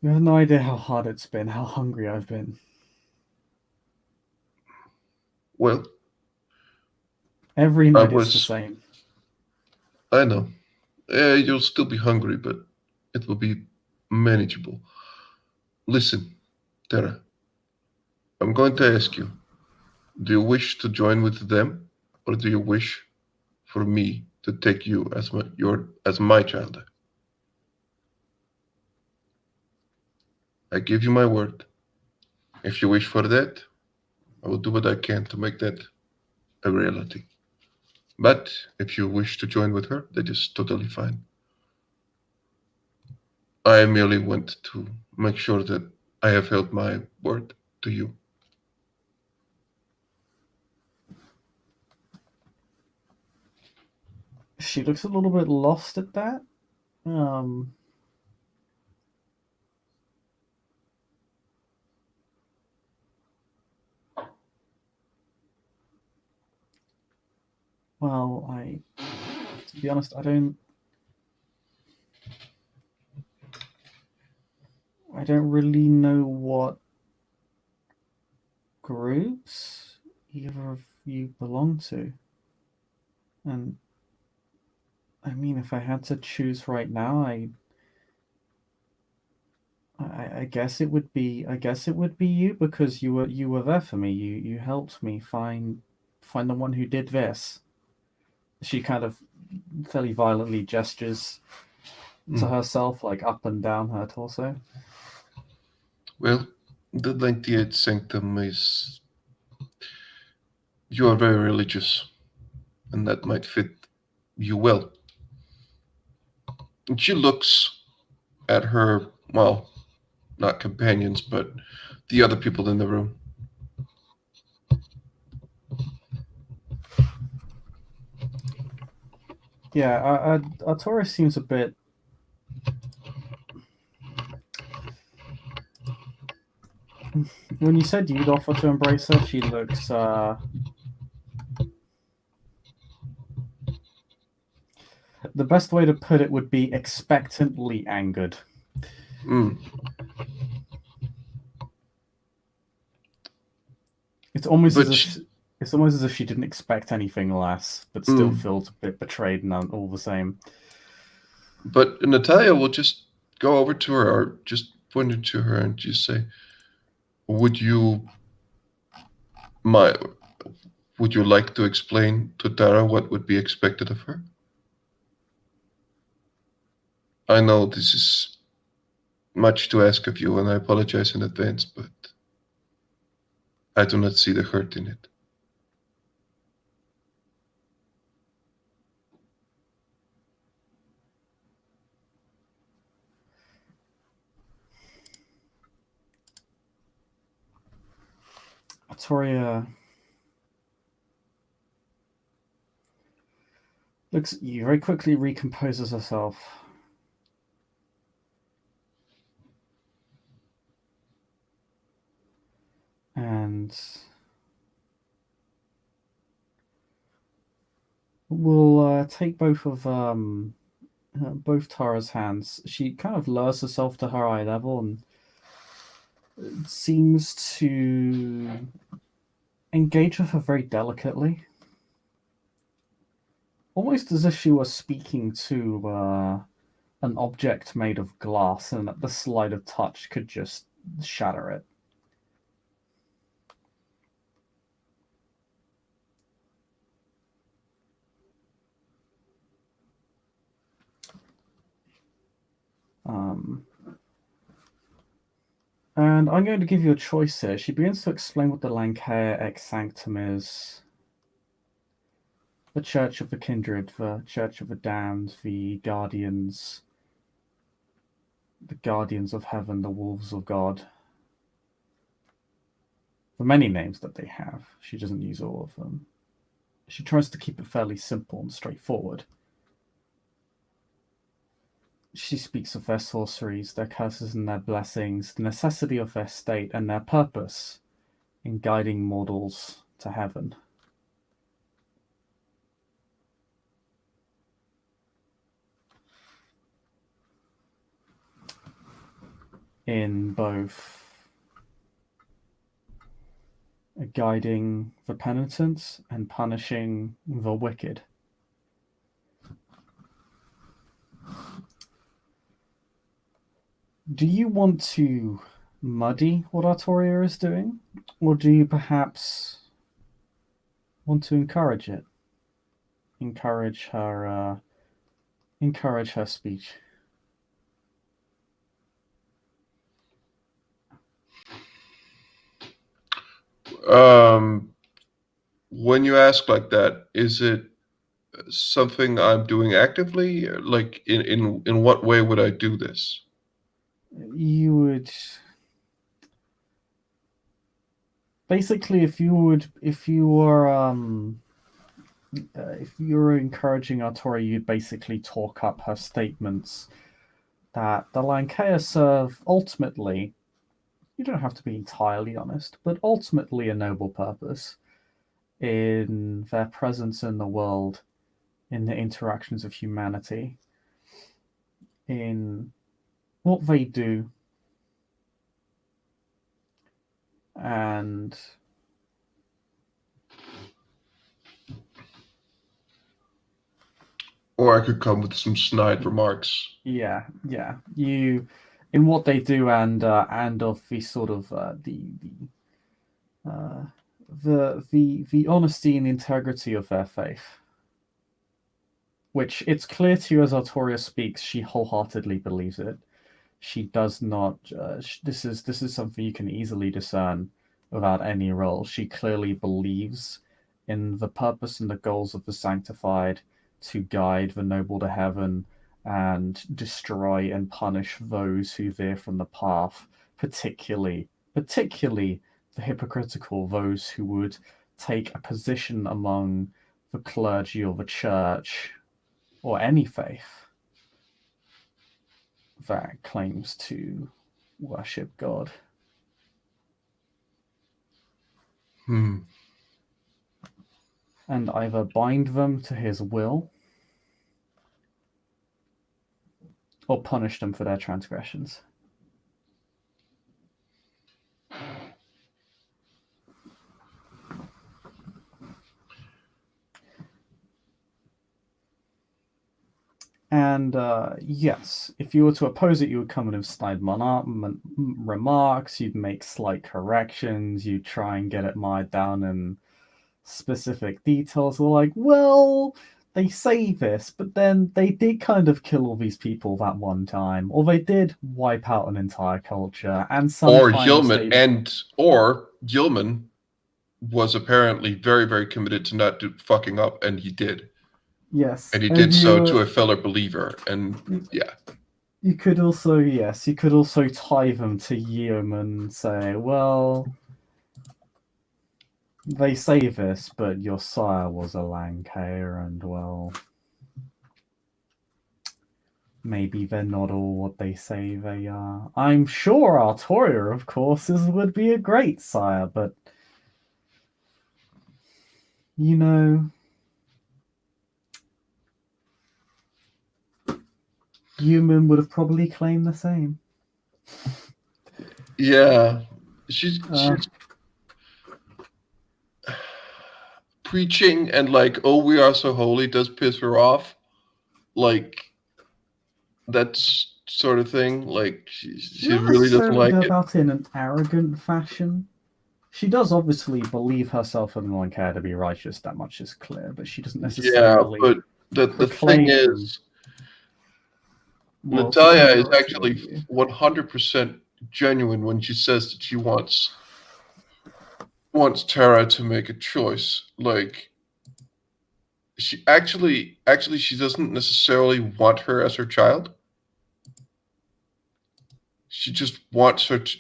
You have no idea how hard it's been, how hungry I've been. Well, Every I night it's the was. same. I know. You'll still be hungry, but it will be manageable. Listen, Tara. I'm going to ask you. Do you wish to join with them, or do you wish for me to take you as my child? I give you my word. If you wish for that, I will do what I can to make that a reality. But if you wish to join with her, that is totally fine. I merely want to make sure that I have held my word to you. She looks a little bit lost at that. Um, well, to be honest, I don't really know what groups either of you belong to. And I mean, if I had to choose right now, I guess it would be you because you were there for me. You helped me find the one who did this. She kind of fairly violently gestures to Mm. herself, like up and down her torso. Well, the 98th sanctum is. You are very religious, and that might fit you well. And she looks at her, well, not companions, but the other people in the room. Yeah, Artorias seems a bit. When you said you'd offer to embrace her, she looks. The best way to put it would be expectantly angered. Mm. It's almost as But if she didn't expect anything less, but still mm, feels a bit betrayed and all the same. but Natalia will just go over to her or just point it to her and just say, "Would you my would you like to explain to Tara what would be expected of her? I know this is much to ask of you, and I apologize in advance, but I do not see the hurt in it." Artoria looks at you, very quickly recomposes herself. And will take both Tara's hands. She kind of lowers herself to her eye level and seems to engage with her very delicately, almost as if she were speaking to an object made of glass, and at the slight of touch could just shatter it. And I'm going to give you a choice here. She begins to explain what the Lancair ex sanctum is. The Church of the Kindred, the Church of the Damned, the Guardians of Heaven, the Wolves of God. The many names that they have. She doesn't use all of them. She tries to keep it fairly simple and straightforward. She speaks of their sorceries, their curses and their blessings, the necessity of their state, and their purpose in guiding mortals to heaven. In both guiding the penitent and punishing the wicked. Do you want to muddy what Artoria is doing, or do you perhaps want to encourage it? Encourage her speech. When you ask like that, is it something I'm doing actively? Like, in what way would I do this? You would basically, if you were encouraging Artoria, you'd basically talk up her statements that the Lancair serve ultimately. You don't have to be entirely honest, but ultimately a noble purpose in their presence in the world, in the interactions of humanity, in what they do, and Or I could come with some snide remarks. yeah, you in what they do, and of the sort of the honesty and integrity of their faith, which it's clear to you as Artoria speaks, she wholeheartedly believes it. She does not. This is something you can easily discern without any role. She clearly believes in the purpose and the goals of the sanctified to guide the noble to heaven and destroy and punish those who veer from the path, particularly the hypocritical, those who would take a position among the clergy or the church or any faith that claims to worship God. And either bind them to his will or punish them for their transgressions. And yes, if you were to oppose it, you would come in with snide remarks, you'd make slight corrections, you'd try and get it mired down in specific details. Or like, well, they say this, but then they did kind of kill all these people that one time, or they did wipe out an entire culture, and sometimes Or Gilman was apparently very, very committed to not fucking up, and he did. Yes, and he did so to a fellow believer, and yeah. You could also tie them to Hume and say, well, they say this, but your sire was a Lancair, and well, maybe they're not all what they say they are. I'm sure Artoria, of course, would be a great sire, but you know, Human would have probably claimed the same. Yeah, she's preaching and like, oh, we are so holy, does piss her off. Like, that sort of thing. Like She she doesn't really doesn't necessarily like go it. about it in an arrogant fashion. She does obviously believe herself and Moncada to be righteous, that much is clear, but she doesn't Yeah, but necessarily the thing proclaim is, moral Natalia is superiority over actually you. 100% genuine when she says that she wants Tara to make a choice. Like she actually she doesn't necessarily want her as her child. She just wants her to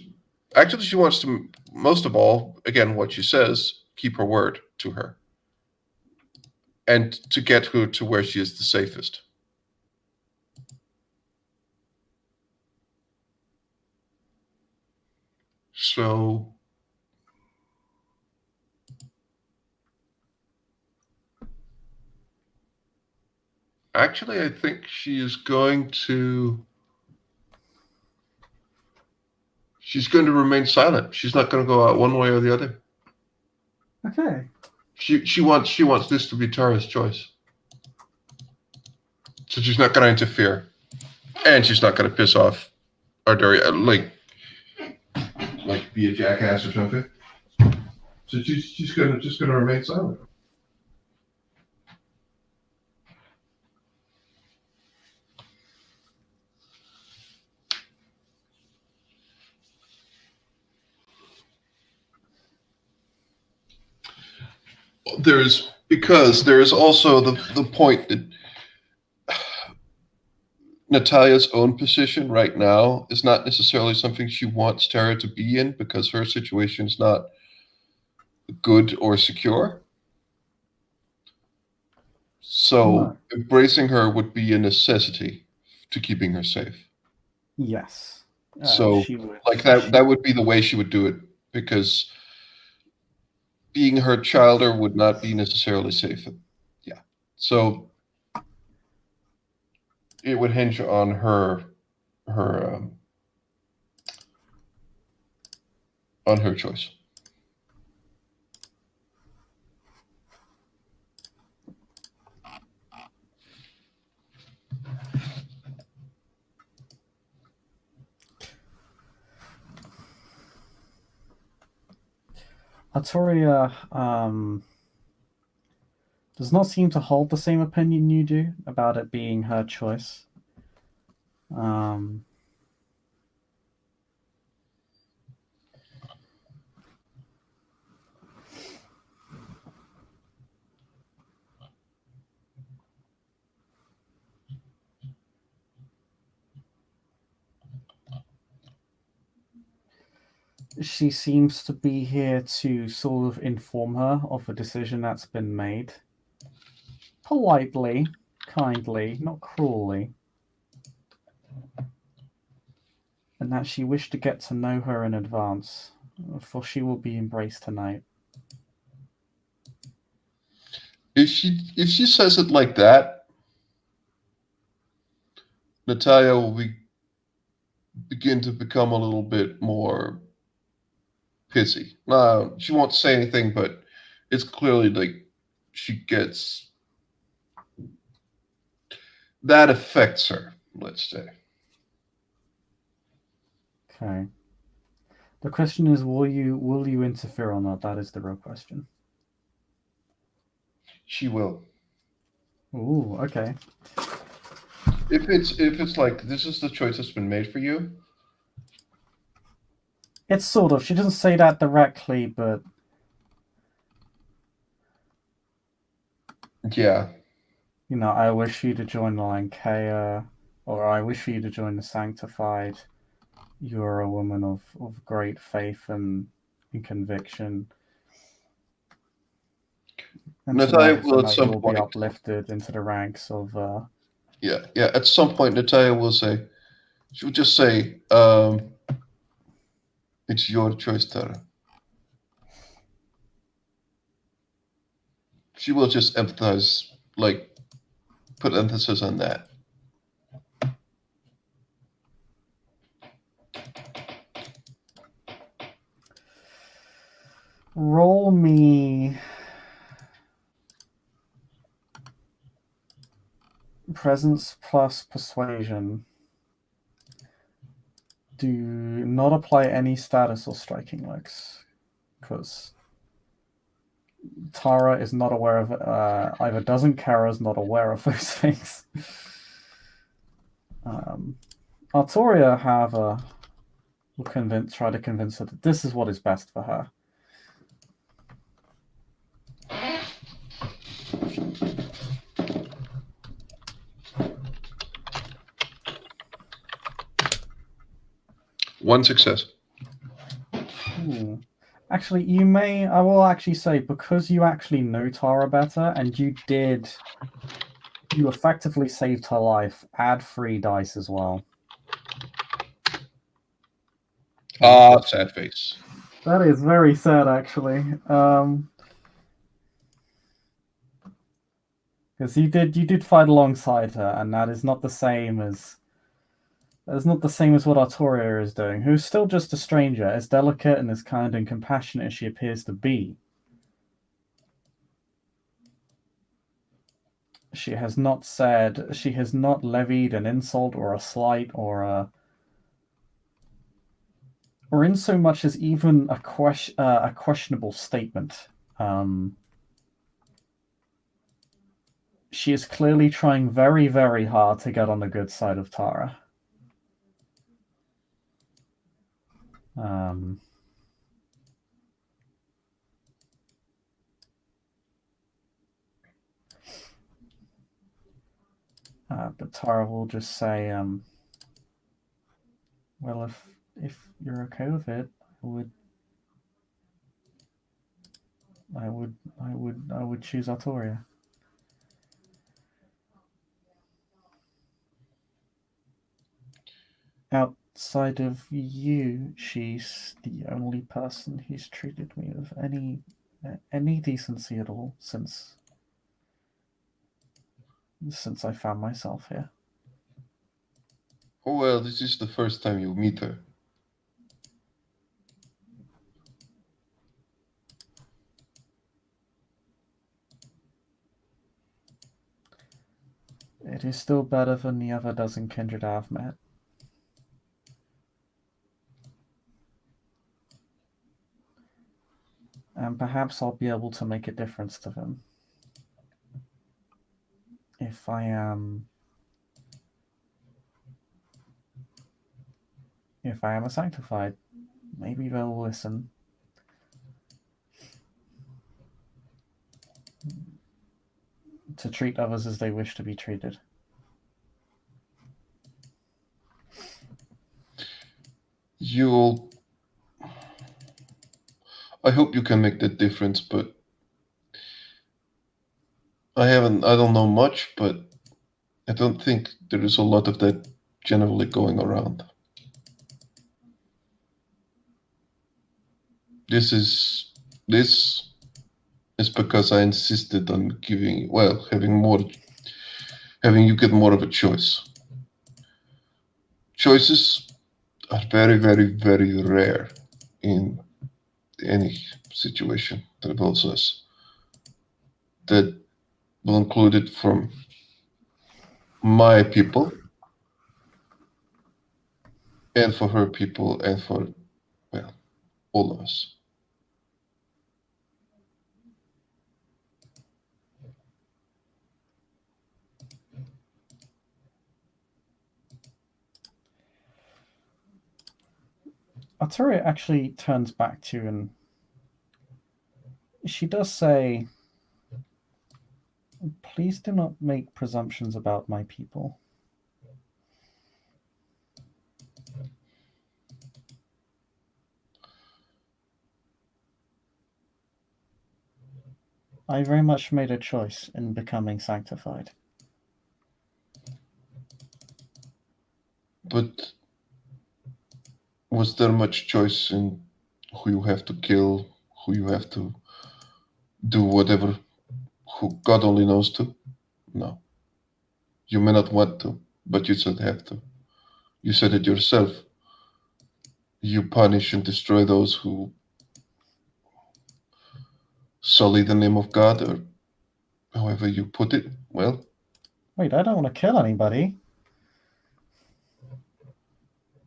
actually she wants to most of all, again what she says, keep her word to her and to get her to where she is the safest. So actually I think she is going to she's going to remain silent. She's not going to go out one way or the other. Okay. She wants this to be Tara's choice. So she's not going to interfere, and she's not going to piss off Ardaria, like be a jackass or something. So she's gonna just gonna remain silent. Because there is also the point that Natalia's own position right now is not necessarily something she wants Tara to be in because her situation is not good or secure. So No. embracing her would be a necessity to keeping her safe. Yes. So She would. like that She. would be the way she would do it because being her childer would not be necessarily safe. Yeah. So it would hinge on her on her choice. Artoria does not seem to hold the same opinion you do about it being her choice. Um, she seems to be here to sort of inform her of a decision that's been made. Politely, kindly, not cruelly. And that she wished to get to know her in advance, for she will be embraced tonight. If she says it like that, Natalia will begin to become a little bit more pissy. She won't say anything, but it's clearly like she gets that affects her. Let's say Okay. The question is, will you interfere or not? That is the real question. she will. Ooh, okay. If it's like this is the choice that's been made for you, It's sort of. She doesn't say that directly, but yeah. I wish you to join the Lankea, or I wish for you to join the Sanctified. You are a woman of great faith and conviction. And Natalia will at tonight you some will be point. uplifted into the ranks of. Yeah. At some point, Natalia will say, she will just say, "It's your choice, Tara." She will just empathize, like put emphasis on that. Roll me presence plus persuasion. Do not apply any status or striking looks, because Tara is not aware of either doesn't care or is not aware of those things. Artoria, however, will try to convince her that this is what is best for her. One success. Ooh. Actually, I will actually say, because you actually know Tara better and you effectively saved her life, add 3 dice as well. Sad face. That is very sad, actually. Because you did fight alongside her, and that is not the same as what Artoria is doing, who's still just a stranger, as delicate and as kind and compassionate as she appears to be. She has not levied an insult or a slight or in so much as even a questionable statement. She is clearly trying very, very hard to get on the good side of Tara. But Tara will just say, well, if you're okay with it, I would choose Artoria. Outside of you, she's the only person who's treated me with any decency at all since I found myself here. Oh well, this is the first time you meet her. It is still better than the other dozen kindred I've met. And perhaps I'll be able to make a difference to them. If I am a sanctified, maybe they'll listen. To treat others as they wish to be treated. I hope you can make that difference, but I don't know much, but I don't think there is a lot of that generally going around. This is because I insisted on having you get more of a choice. Choices are very, very, very rare in any situation that involves us. That will include it from my people and for her people and for, well, all of us. Arturia actually turns back to you and she does say, please do not make presumptions about my people. I very much made a choice in becoming sanctified. But was there much choice in who you have to kill, who you have to do whatever, who God only knows to? No. You may not want to, but you should have to. You said it yourself. You punish and destroy those who sully the name of God, or however you put it. Well, wait, I don't want to kill anybody.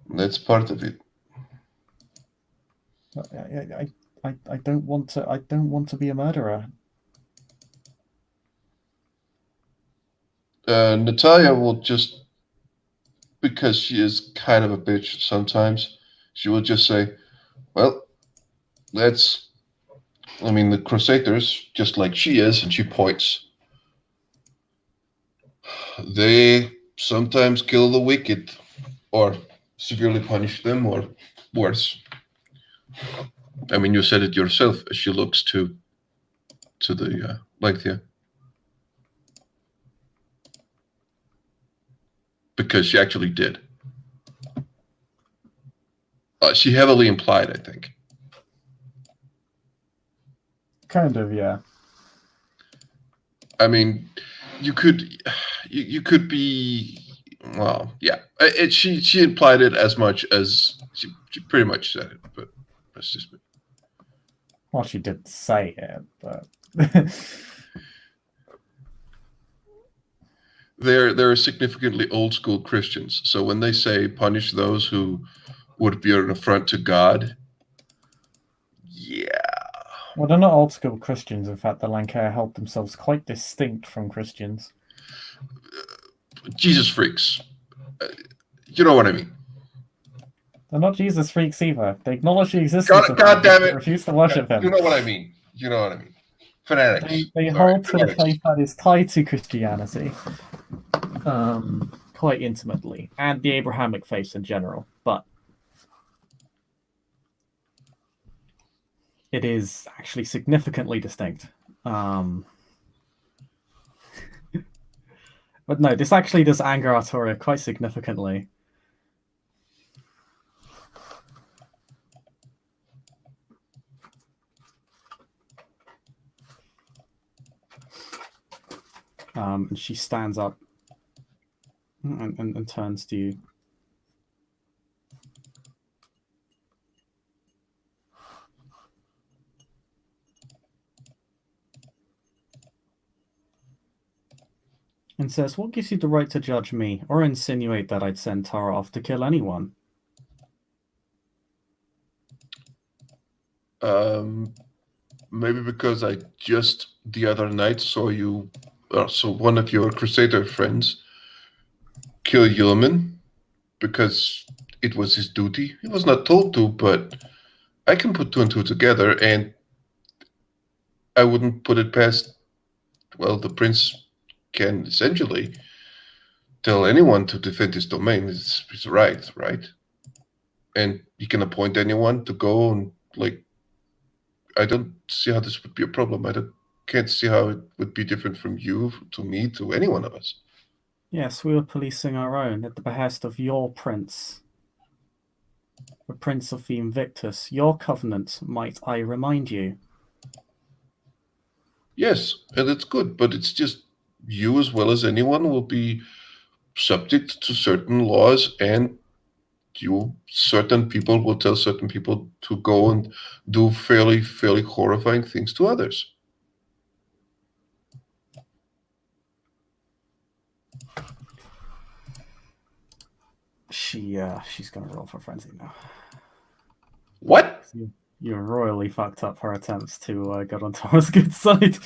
That's part of it. I don't want to. I don't want to be a murderer. Natalia will just, because she is kind of a bitch sometimes, she will just say, well, that's, I mean, the Crusaders, just like she is, and she points, they sometimes kill the wicked or severely punish them or worse. I mean, you said it yourself as she looks to the length here. Because she actually did. She heavily implied, I think. Kind of, yeah. I mean, you could you could be, well, yeah. She implied it as much as she pretty much said it, but that's just me. Well, she did say it, but They're significantly old school Christians, so when they say punish those who would be an affront to God, yeah, well, they're not old school Christians. In fact, the Lancare held themselves quite distinct from Christians. Jesus freaks. Uh, you know what I mean? They're not Jesus freaks either. They acknowledge the existence of God Jesus, damn but it! refuse to worship You him. know what I mean? You know what I mean? Fanatics. They Sorry, hold to the fanatics. faith that is tied to Christianity, quite intimately, and the Abrahamic faith in general. But it is actually significantly distinct. But no, this actually does anger Arturia quite significantly. And she stands up and turns to you. And says, what gives you the right to judge me or insinuate that I'd send Tara off to kill anyone? Maybe because I just the other night saw you, so one of your Crusader friends kill Yeoman because it was his duty. He was not told to, but I can put two and two together, and I wouldn't put it past. Well, the prince can essentially tell anyone to defend his domain. It's his right, right? And you can appoint anyone to go and, like, I don't see how this would be a problem. Can't see how it would be different from you to me to any one of us. Yes, we were policing our own at the behest of your prince, the Prince of the Invictus. Your covenant, might I remind you. Yes, and it's good, but it's just you as well as anyone will be subject to certain laws, and certain people will tell certain people to go and do fairly horrifying things to others. She's gonna roll for frenzy now. What? You royally fucked up her attempts to get on Tara's good side.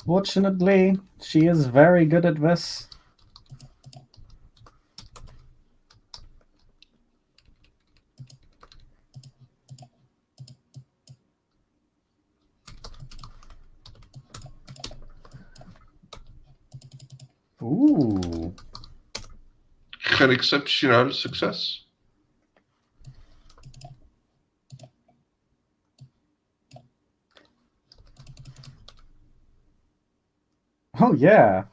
Fortunately, she is very good at this. Ooh. An exceptional success. Oh, yeah.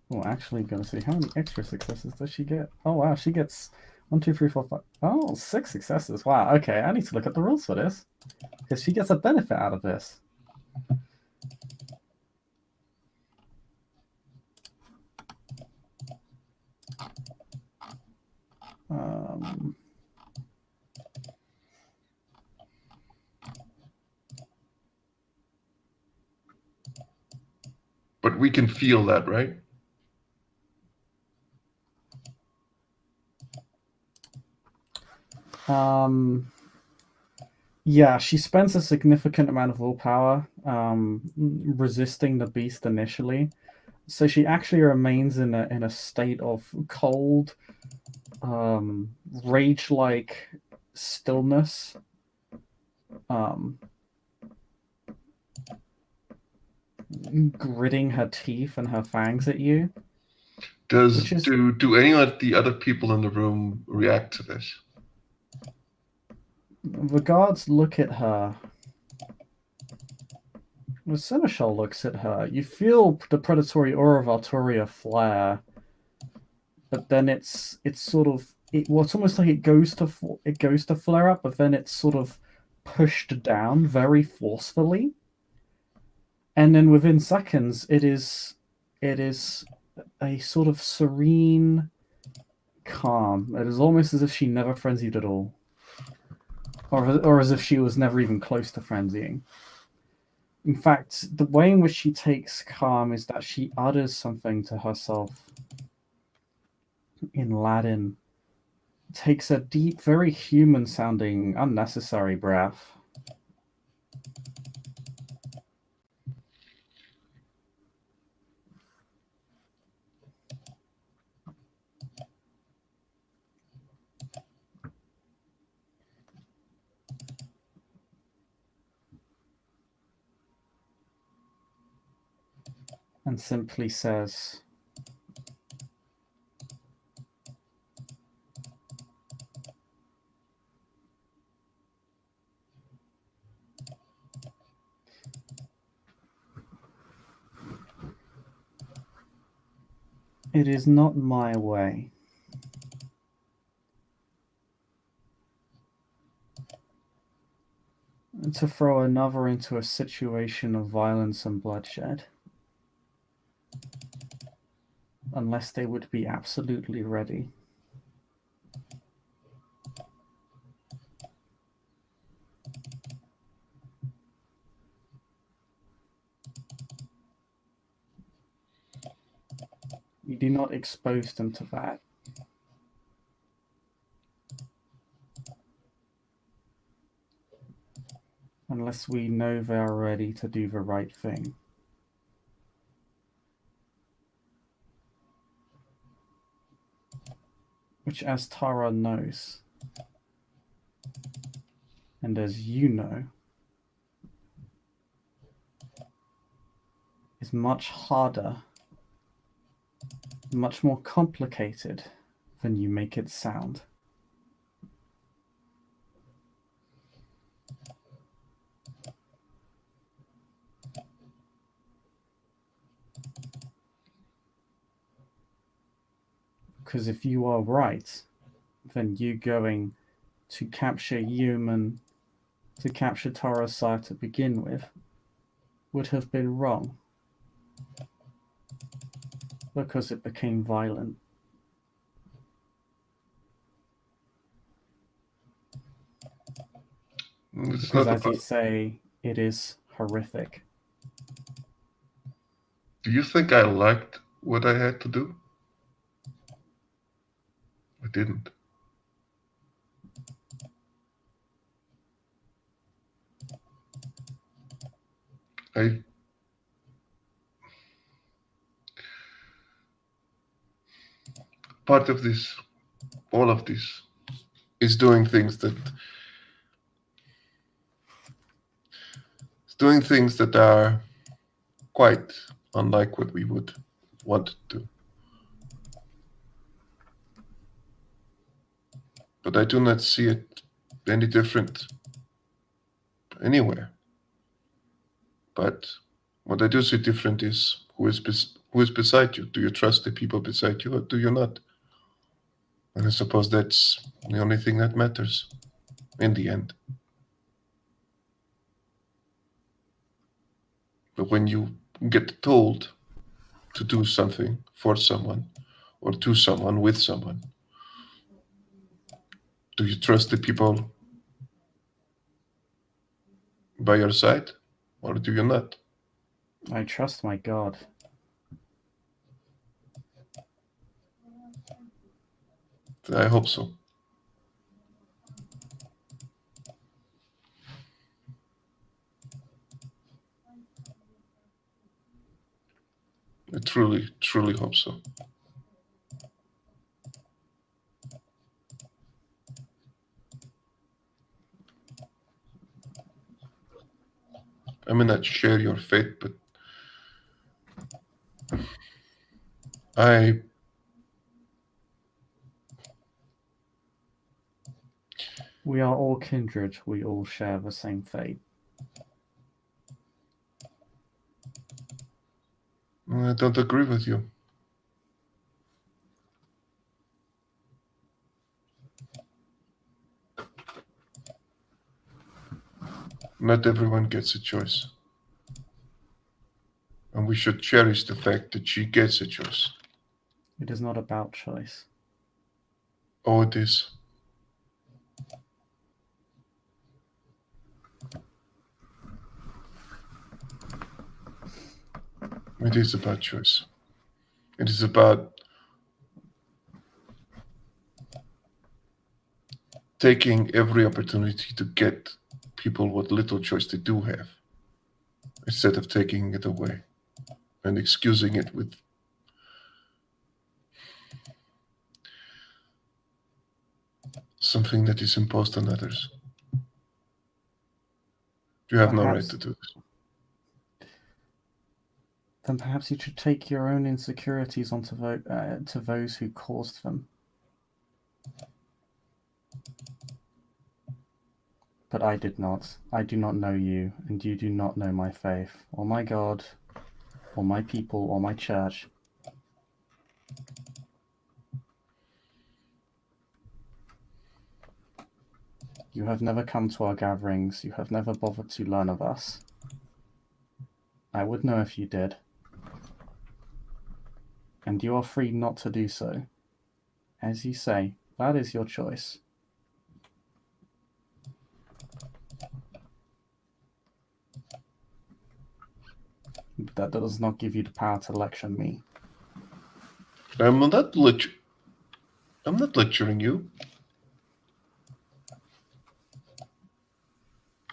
Oh, actually, gonna see how many extra successes does she get? Oh, wow, she gets 1, 2, 3, 4, 5. Oh, 6 successes. Wow, okay, I need to look at the rules for this. Because she gets a benefit out of this. Um, we can feel that, right? Yeah, she spends a significant amount of willpower resisting the beast initially. So she actually remains in a state of cold, rage-like stillness. Um, Gritting her teeth and her fangs at you, Does which is do any of the other people in the room react to this? the guards look at her. The seneschal looks at her. You feel the predatory aura of Arturia flare, but then it's sort of well, it's almost like it goes to flare up, but then it's sort of pushed down very forcefully, and then within seconds it is a sort of serene calm. It is almost as if she never frenzied at all, or as if she was never even close to frenzying. In fact, the way in which she takes calm is that she utters something to herself in Latin, takes a deep, very human sounding, unnecessary breath. And simply says, "It is not my way. To throw another into a situation of violence and bloodshed, unless they would be absolutely ready. You do not expose them to that. Unless we know they are ready to do the right thing. Which, as Tara knows, and as you know, is much harder, much more complicated than you make it sound." Because if you are right, then you going to capture human, to capture Tara's side to begin with, would have been wrong. Because it became violent. It's Because, not as you about. say, it is horrific. Do you think I liked what I had to do? I didn't. I part of this, all of this, is doing things that are quite unlike what we would want to do. But I do not see it any different anywhere. But what I do see different is who is beside you. Do you trust the people beside you, or do you not? And I suppose that's the only thing that matters in the end. But when you get told to do something for someone or to someone with someone, do you trust the people by your side or do you not? I trust my God. I hope so. I truly, truly hope so. I may not share your fate, but We are all kindred. We all share the same fate. don't agree with you. Not everyone gets a choice. And we should cherish the fact that she gets a choice. It is not about choice. Oh, it is. It is about choice. It is about taking every opportunity to get people what little choice they do have, instead of taking it away and excusing it with something that is imposed on others. You have no right to do this. Then perhaps you should take your own insecurities onto to those who caused them. But I did not. I do not know you, and you do not know my faith, or my God, or my people, or my church. You have never come to our gatherings. You have never bothered to learn of us. I would know if you did. And you are free not to do so. As you say, that is your choice. But that does not give you the power to lecture me. I'm not lecturing you.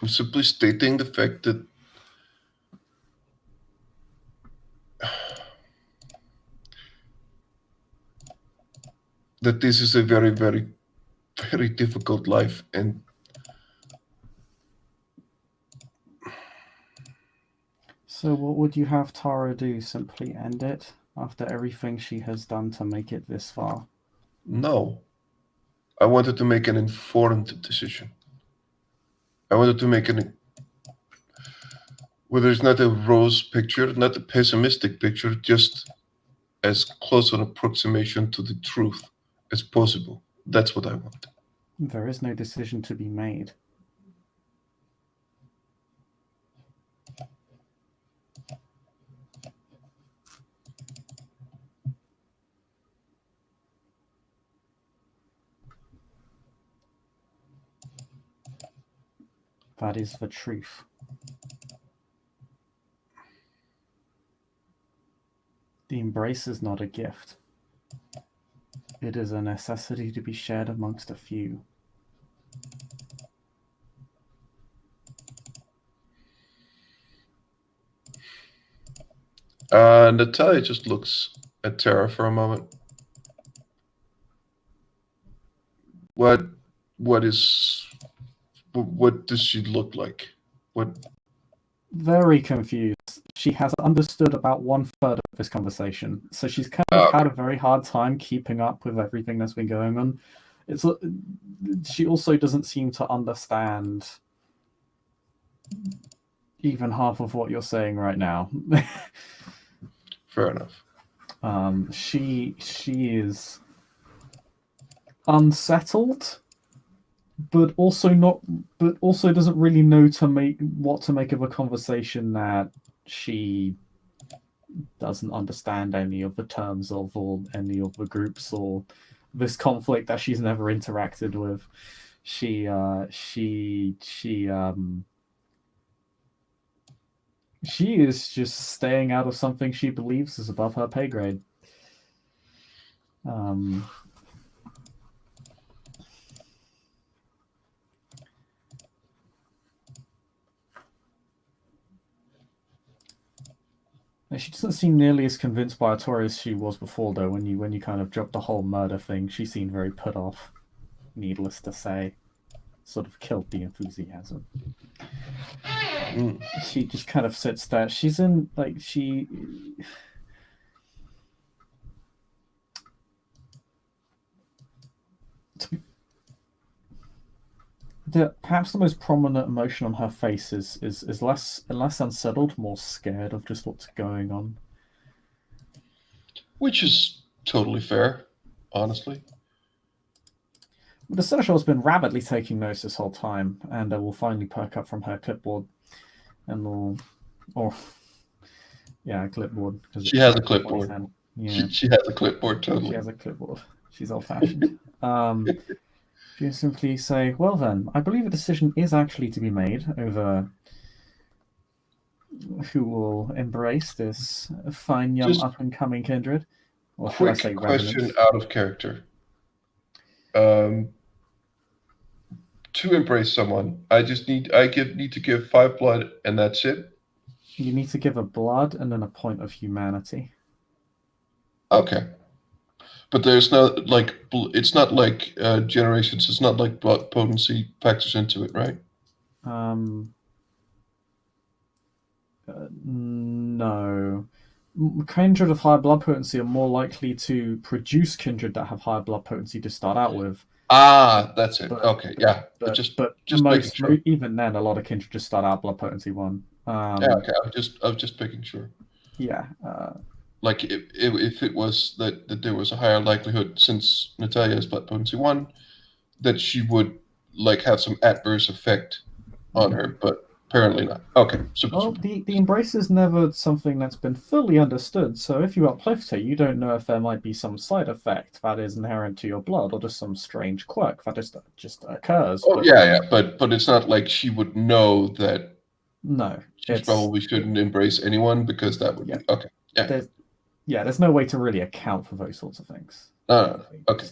I'm simply stating the fact that this is a very, very, very difficult life, and So what would you have Tara do? Simply end it after everything she has done to make it this far? no. I wanted to make an informed decision. I wanted to make where there's not a rose picture, not a pessimistic picture, just as close an approximation to the truth as possible. That's what I want. There is no decision to be made. That is the truth. The embrace is not a gift. It is a necessity to be shared amongst a few. Natalia just looks at Tara for a moment. What does she look like? What? Very confused. She has understood about 1/3 of this conversation, so she's kind of had a very hard time keeping up with everything that's been going on. She also doesn't seem to understand even half of what you're saying right now. Fair enough. She is unsettled, but also doesn't really know what to make of a conversation that she doesn't understand any of the terms of, or any of the groups, or this conflict that she's never interacted with. She is just staying out of something she believes is above her pay grade. She doesn't seem nearly as convinced by Artori as she was before, though. When you kind of dropped the whole murder thing, she seemed very put off. Needless to say, sort of killed the enthusiasm. Mm. She just kind of sits there. She's in like she. Perhaps the most prominent emotion on her face is less unsettled, more scared of just what's going on. Which is totally fair, honestly. But the senator has been rapidly taking notes this whole time, and will finally perk up from her clipboard, and will, or yeah, clipboard because She it's has a typed on his clipboard. hand. Yeah, She has a clipboard, she totally. has a clipboard. She's old-fashioned. She simply say, "Well then, I believe a decision is actually to be made over who will embrace this fine young Just up-and-coming kindred, or should I say quick question revenants?" out of character. Um, to embrace someone, need to give 5 blood, and that's it. You need to give a blood and then a point of humanity. Okay, but there's no like it's not like generations. It's not like blood potency factors into it, right? Um, no. Kindred of higher blood potency are more likely to produce kindred that have higher blood potency to start out with. Ah, that's it. But Okay, yeah, but but just making sure. even then, a lot of kindred just start out blood potency one. Yeah, okay. I was just making sure. Yeah. Like if it was that there was a higher likelihood, since Natalia is blood potency 1, that she would like have some adverse effect on her, but apparently not. Okay, super, Well, super. the embrace is never something that's been fully understood. So if you uplift her, you don't know if there might be some side effect that is inherent to your blood, or just some strange quirk that just occurs. Oh But yeah, yeah, but it's not like she would know that no, she it's probably shouldn't embrace anyone, because that would yeah. be okay. Yeah, There's there's no way to really account for those sorts of things. no, no, no. Okay.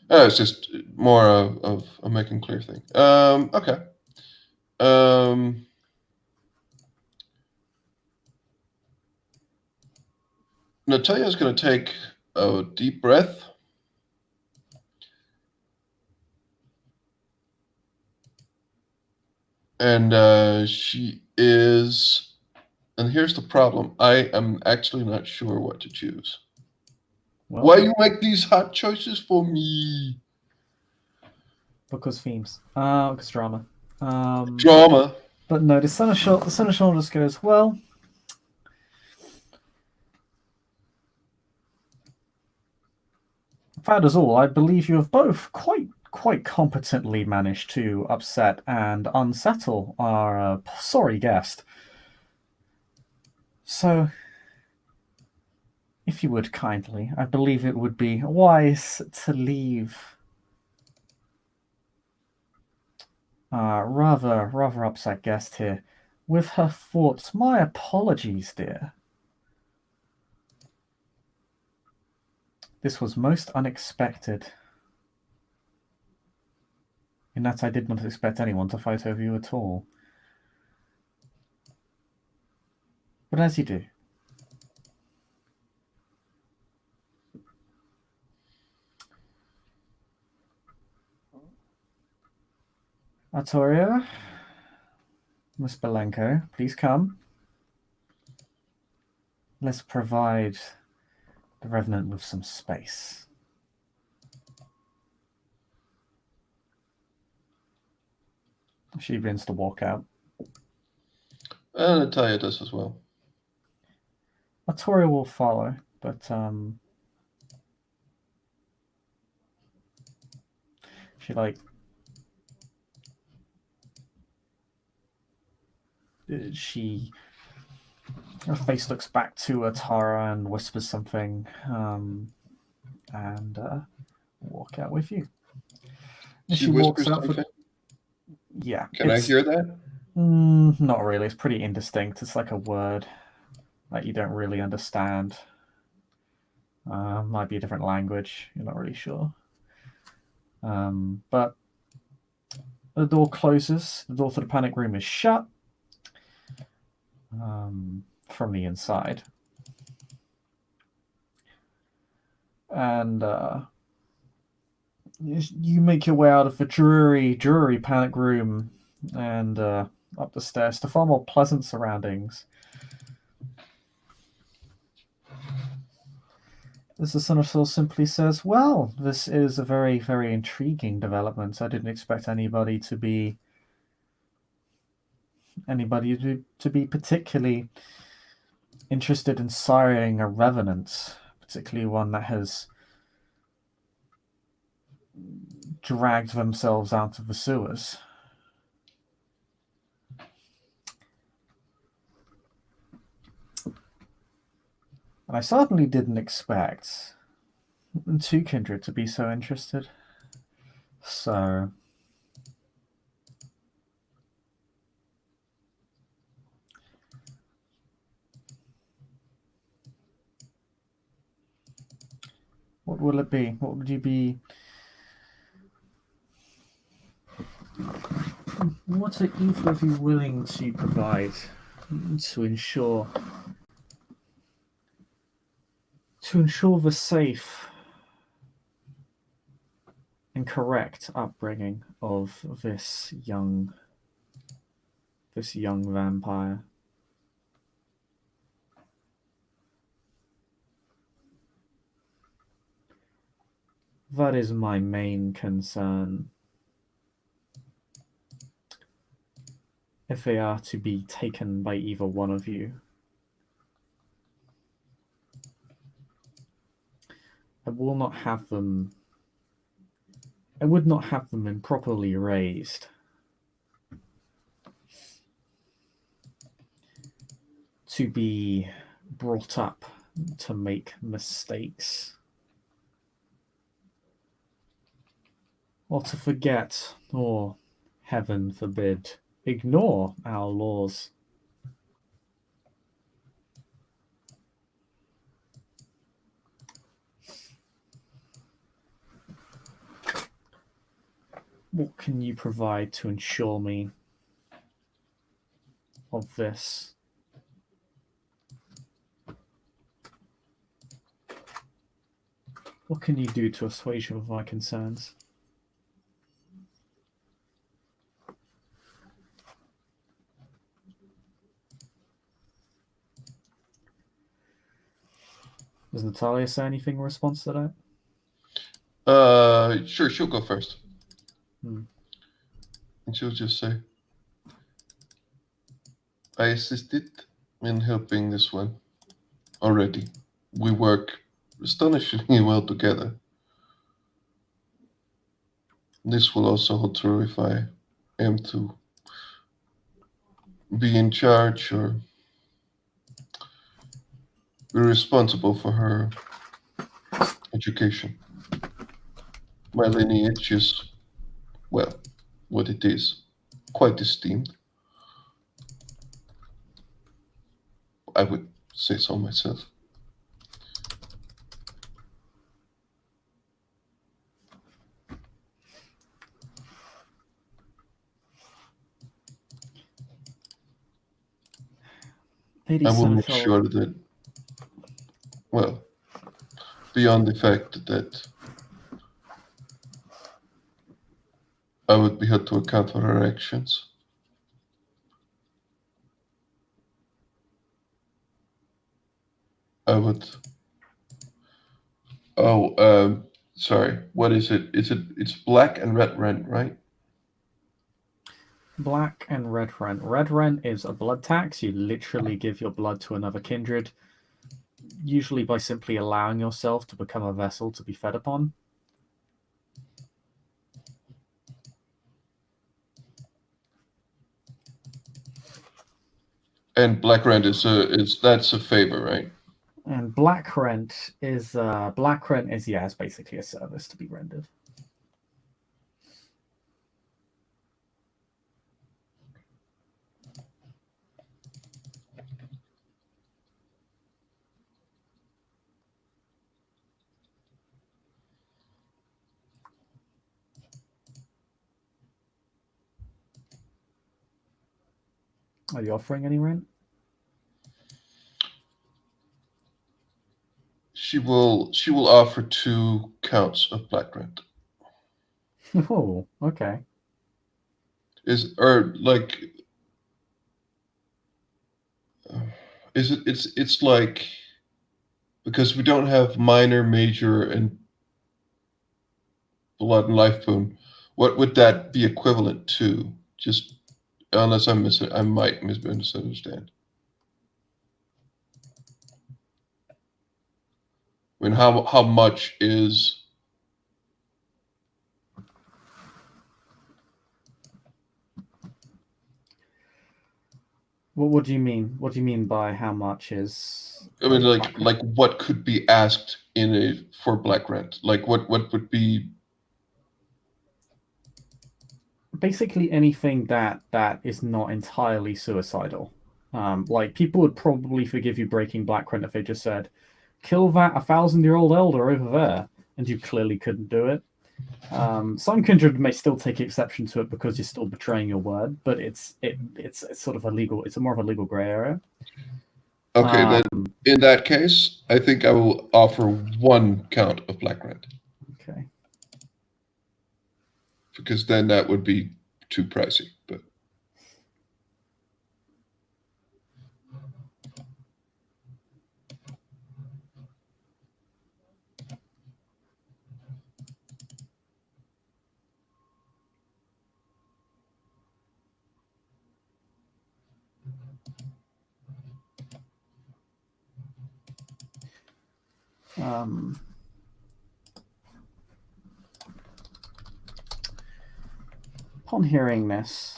It's just more of a making clear thing. Okay. Um, Natalia's going to take a deep breath. And she is. And here's the problem. I am actually not sure what to choose. Well, Why you make these hard choices for me? because themes, because drama. Drama. But no, the senator just goes, well, that is all. I believe you have both quite competently managed to upset and unsettle our sorry guest. So, if you would kindly, I believe it would be wise to leave rather upset guest here with her thoughts. My apologies, dear. This was most unexpected, in that I did not expect anyone to fight over you at all. But as you do. Artoria, Miss Belenko, please come. Let's provide the Revenant with some space. She begins to walk out. And Natalia does as well. Artoria will follow, but she her face looks back to Atara and whispers something, and walk out with you. She whispers something. Yeah. Can I hear that? Not really. It's pretty indistinct. It's like a word that you don't really understand. Might be a different language. You're not really sure. But the door closes. The door to the panic room is shut from the inside. and you make your way out of the dreary panic room and up the stairs to far more pleasant surroundings. The senator simply says, "Well, this is a very, very intriguing development. I didn't expect anybody to be particularly interested in siring a revenant, particularly one that has dragged themselves out of the sewers." And I certainly didn't expect Two Kindred to be so interested. So, what will it be? What would you be? What are either of you willing to provide to ensure the safe and correct upbringing of this young vampire? That is my main concern. If they are to be taken by either one of you, I would not have them improperly raised to be brought up to make mistakes or to forget, or, heaven forbid, ignore our laws. What can you provide to ensure me of this? What can you do to assuage of my concerns? Does Natalia say anything in response to that? Sure, she'll go first. And she'll just say, I assisted in helping this one already. We work astonishingly well together. This will also hold true if I am to be in charge or be responsible for her education. My lineage is, well, what it is, quite esteemed. I would say so myself. Lady I will make Senecal, sure that, well, beyond the fact that I would be held to account for her actions, I would. Oh, sorry. What is it? It's black and red rent, right? black and red rent. Red rent is a blood tax. You literally give your blood to another kindred, usually by simply allowing yourself to become a vessel to be fed upon. And black rent is that's a favor, right? And black rent is it's basically a service to be rendered. Are you offering any rent? She will offer 2 counts of black rent. Oh, okay. Is or like is it it's like because we don't have minor, major, and blood and life boon. What would that be equivalent to? Just unless I might misunderstand. I mean, how much is What do you mean? What do you mean by how much is I mean, black rent? like what could be asked in a for black rent? Like what would be Basically anything that is not entirely suicidal. Like people would probably forgive you breaking black rent if they just said, "Kill that 1,000-year-old elder over there," and you clearly couldn't do it. Some kindred may still take exception to it because you're still betraying your word, but it's sort of a legal. It's more of a legal gray area. okay? Then Um, in that case, I think I will offer 1 count of black rent okay. because then that would be too pricey. But Um, upon hearing this,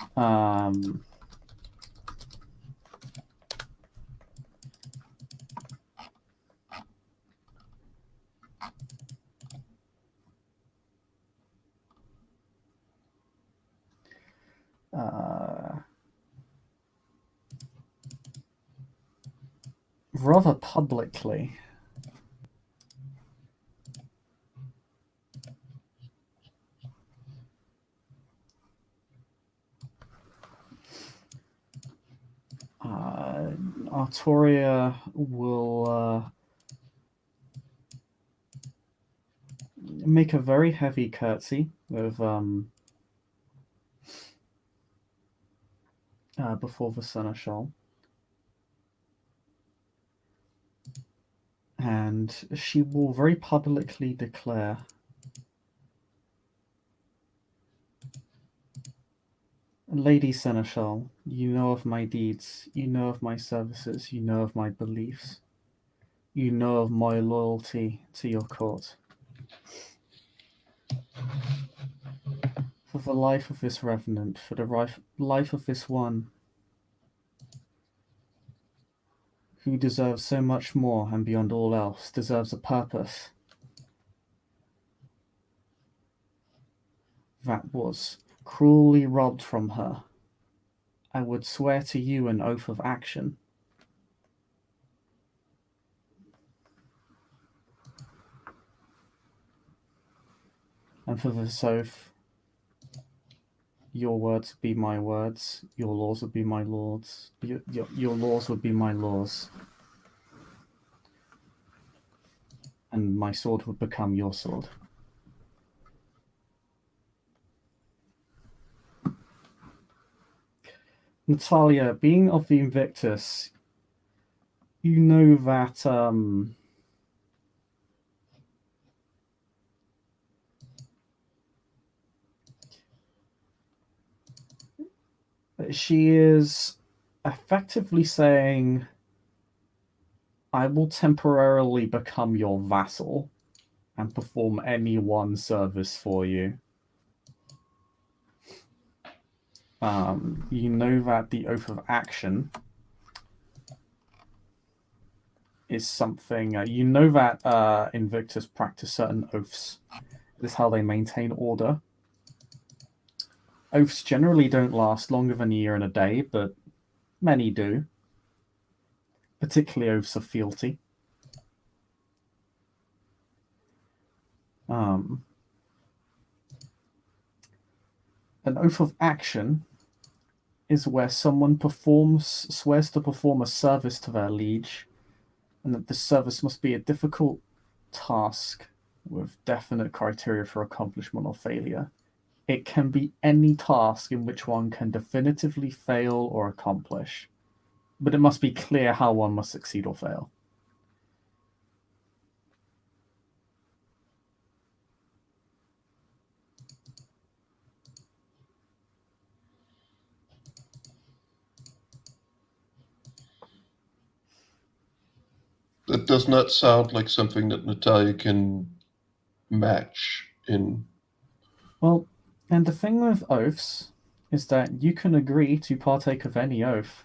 rather publicly, Artoria will make a very heavy curtsy with before the seneschal, and she will very publicly declare, "Lady Seneschal, you know of my deeds, you know of my services, you know of my beliefs, you know of my loyalty to your court. For the life of this revenant, for the life of this one who deserves so much more and beyond all else, deserves a purpose that was cruelly robbed from her, I would swear to you an oath of action." And for this oath, your words would be my words, your laws would be my laws, your laws would be my laws, and my sword would become your sword. Natalia, being of the Invictus, you know that she is effectively saying, "I will temporarily become your vassal and perform any one service for you." You know that the oath of action is something, you know that Invictus practice certain oaths. This is how they maintain order. Oaths generally don't last longer than a year and a day, but many do, particularly oaths of fealty. An oath of action is where someone swears to perform a service to their liege, and that the service must be a difficult task with definite criteria for accomplishment or failure. It can be any task in which one can definitively fail or accomplish, but it must be clear how one must succeed or fail. That does not sound like something that Natalia can match in. Well, and the thing with oaths is that you can agree to partake of any oath.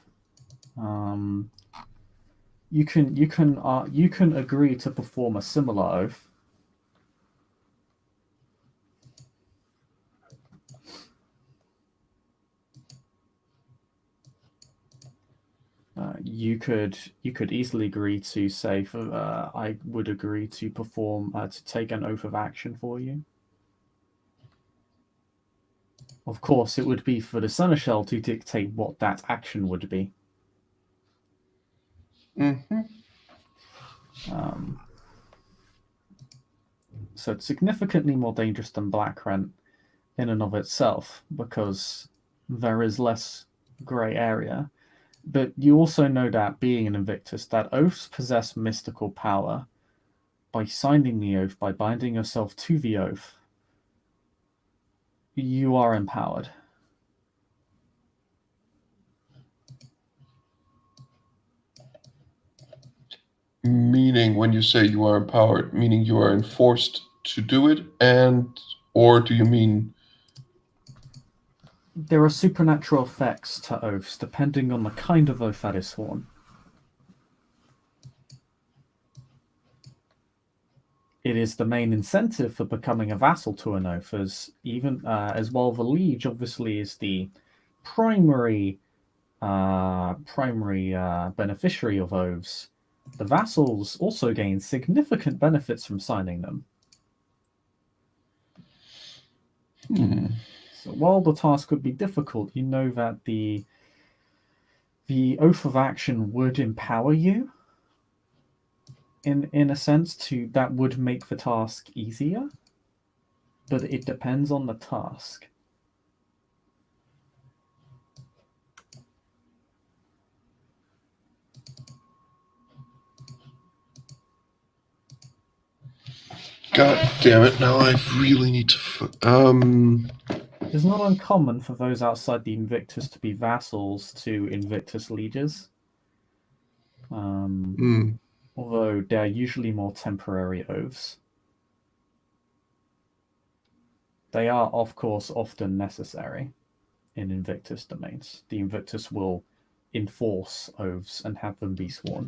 You can agree to perform a similar oath. You could easily agree to say, I would agree to perform to take an oath of action for you. Of course, it would be for the seneschal to dictate what that action would be. Mm-hmm. So it's significantly more dangerous than black rent in and of itself because there is less grey area. But you also know that being an Invictus, that oaths possess mystical power. By signing the oath, by binding yourself to the oath, you are empowered. Meaning, when you say you are empowered, meaning you are enforced to do it, or do you mean? There are supernatural effects to oaths depending on the kind of oath that is sworn. It is the main incentive for becoming a vassal to an oath, as well the liege obviously is the primary beneficiary of oaths. The vassals also gain significant benefits from signing them. So while the task would be difficult, you know that the oath of action would empower you in a sense that would make the task easier, but it depends on the task. God damn it! Now I really need to. It's not uncommon for those outside the Invictus to be vassals to Invictus lieges. Although they're usually more temporary oaths. They are, of course, often necessary in Invictus domains. The Invictus will enforce oaths and have them be sworn.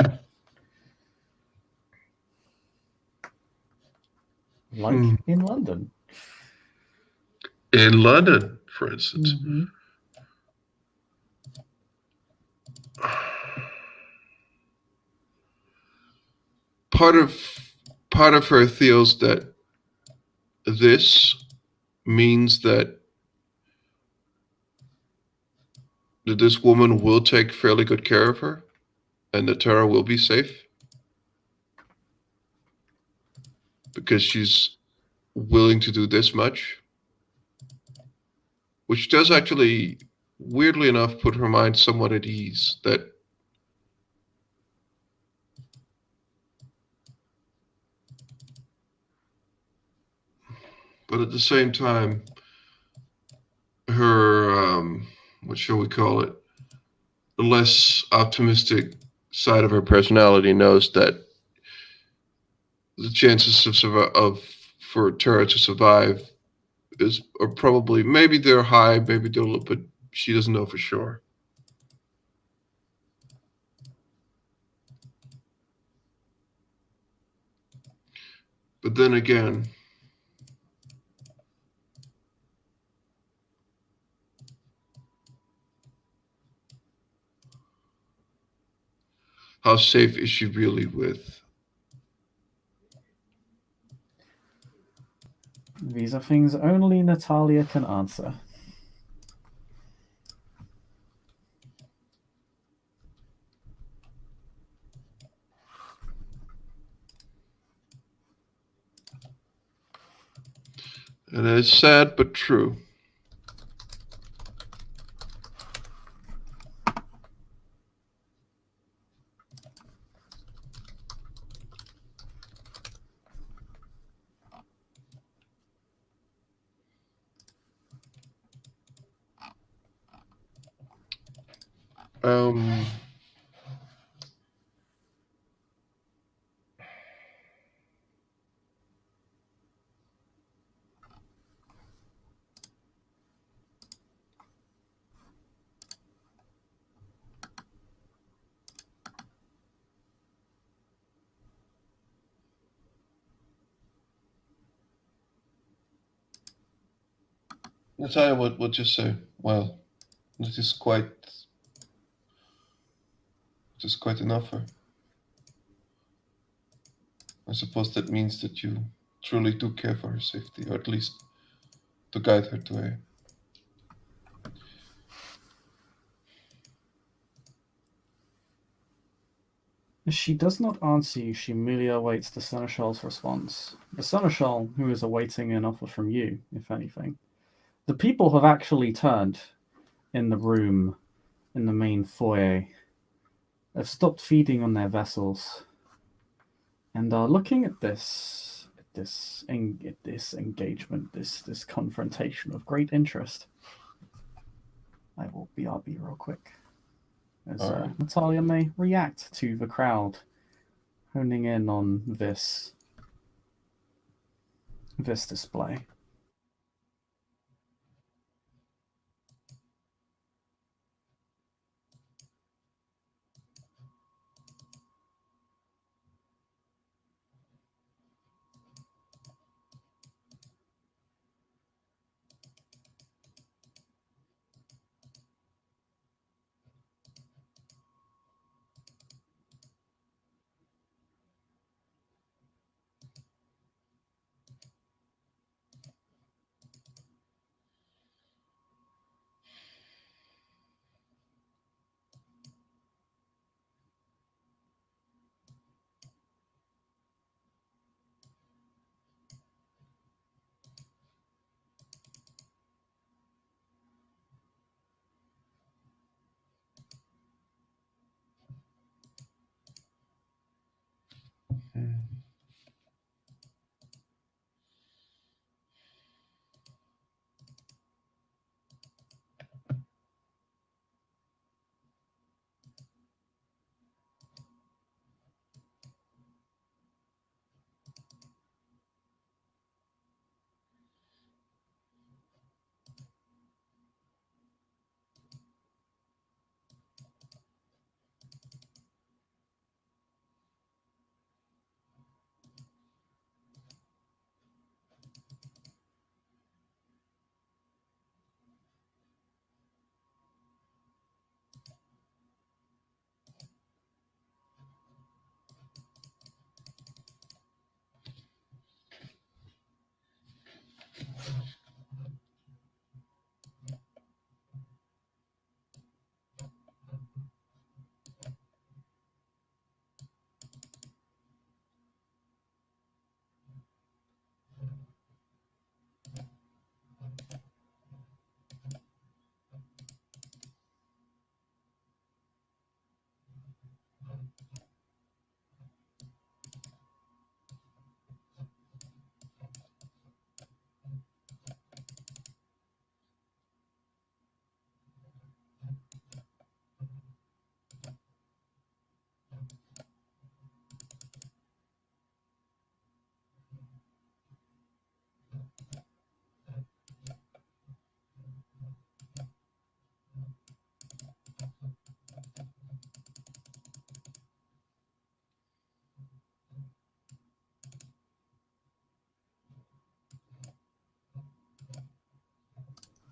Like in London. In London, for instance. Mm-hmm. Part of her feels that this means that this woman will take fairly good care of her, and that Tara will be safe because she's willing to do this much, which does actually, weirdly enough, put her mind somewhat at ease. But at the same time, her what shall we call it? The less optimistic side of her personality knows that the chances of for Tara to survive are probably, maybe they're high, maybe they're low, but she doesn't know for sure. But then again, how safe is she really with? These are things only Natalia can answer. It is sad but true. Um, Natalia would just say, well, this is quite enough for her. I suppose that means that you truly do care for her safety, or at least to guide her to a. As she does not answer you, she merely awaits the Seneschal's response. The Seneschal, who is awaiting an offer from you, if anything. The people have actually turned in the room in the main foyer. They've stopped feeding on their vessels and are looking at this engagement, this confrontation with great interest. I'll be real quick. As Alright. Natalia may react to the crowd honing in on this display.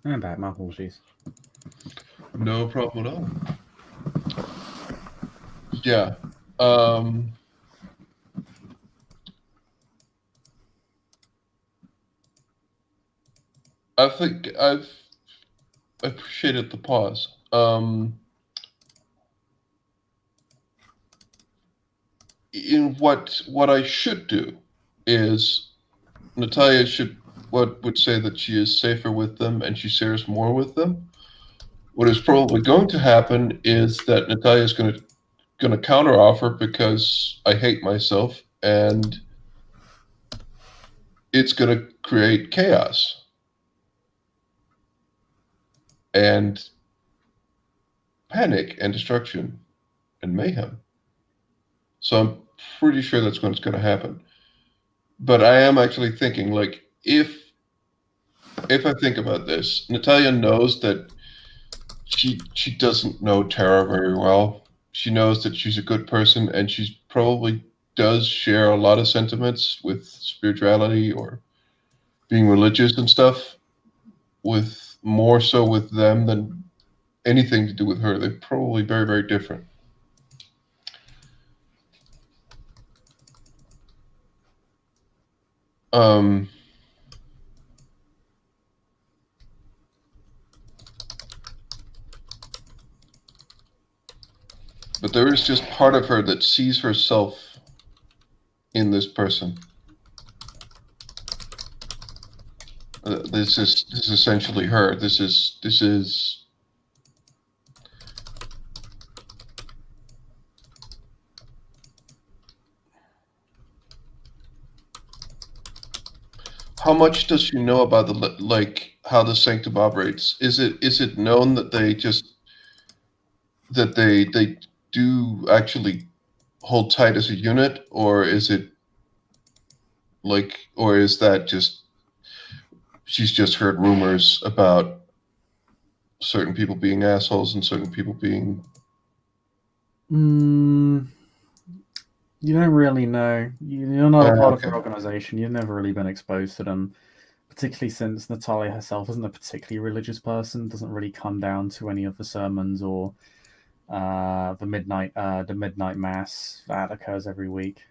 I'm back, my apologies. No problem at all. Yeah. Um, I think I've appreciated the pause. In what I should do is Natalia should what would say that she is safer with them and she shares more with them. What is probably going to happen is that Natalia is going to counteroffer because I hate myself, and it's going to create chaos and panic and destruction and mayhem. So I'm pretty sure that's what's going to happen. But I am actually thinking, like, if I think about this, Natalia knows that she doesn't know Tara very well. She knows that she's a good person, and she probably does share a lot of sentiments with spirituality or being religious and stuff, with more so with them than anything to do with her. They're probably very, very different. Um, but there is just part of her that sees herself in this person. This is essentially her. This is. How much does she know about how the sanctum operates? Is it known that they do actually hold tight as a unit, or is it or is that just she's just heard rumors about certain people being assholes and certain people being. You don't really know. You're not a part of Okay. their organization. You've never really been exposed to them, particularly since Natalia herself isn't a particularly religious person. Doesn't really come down to any of the sermons or the midnight mass that occurs every week.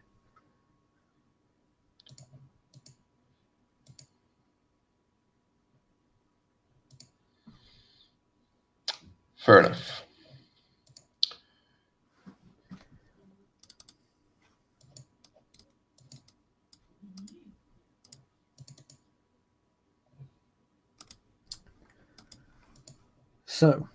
Fair enough. So,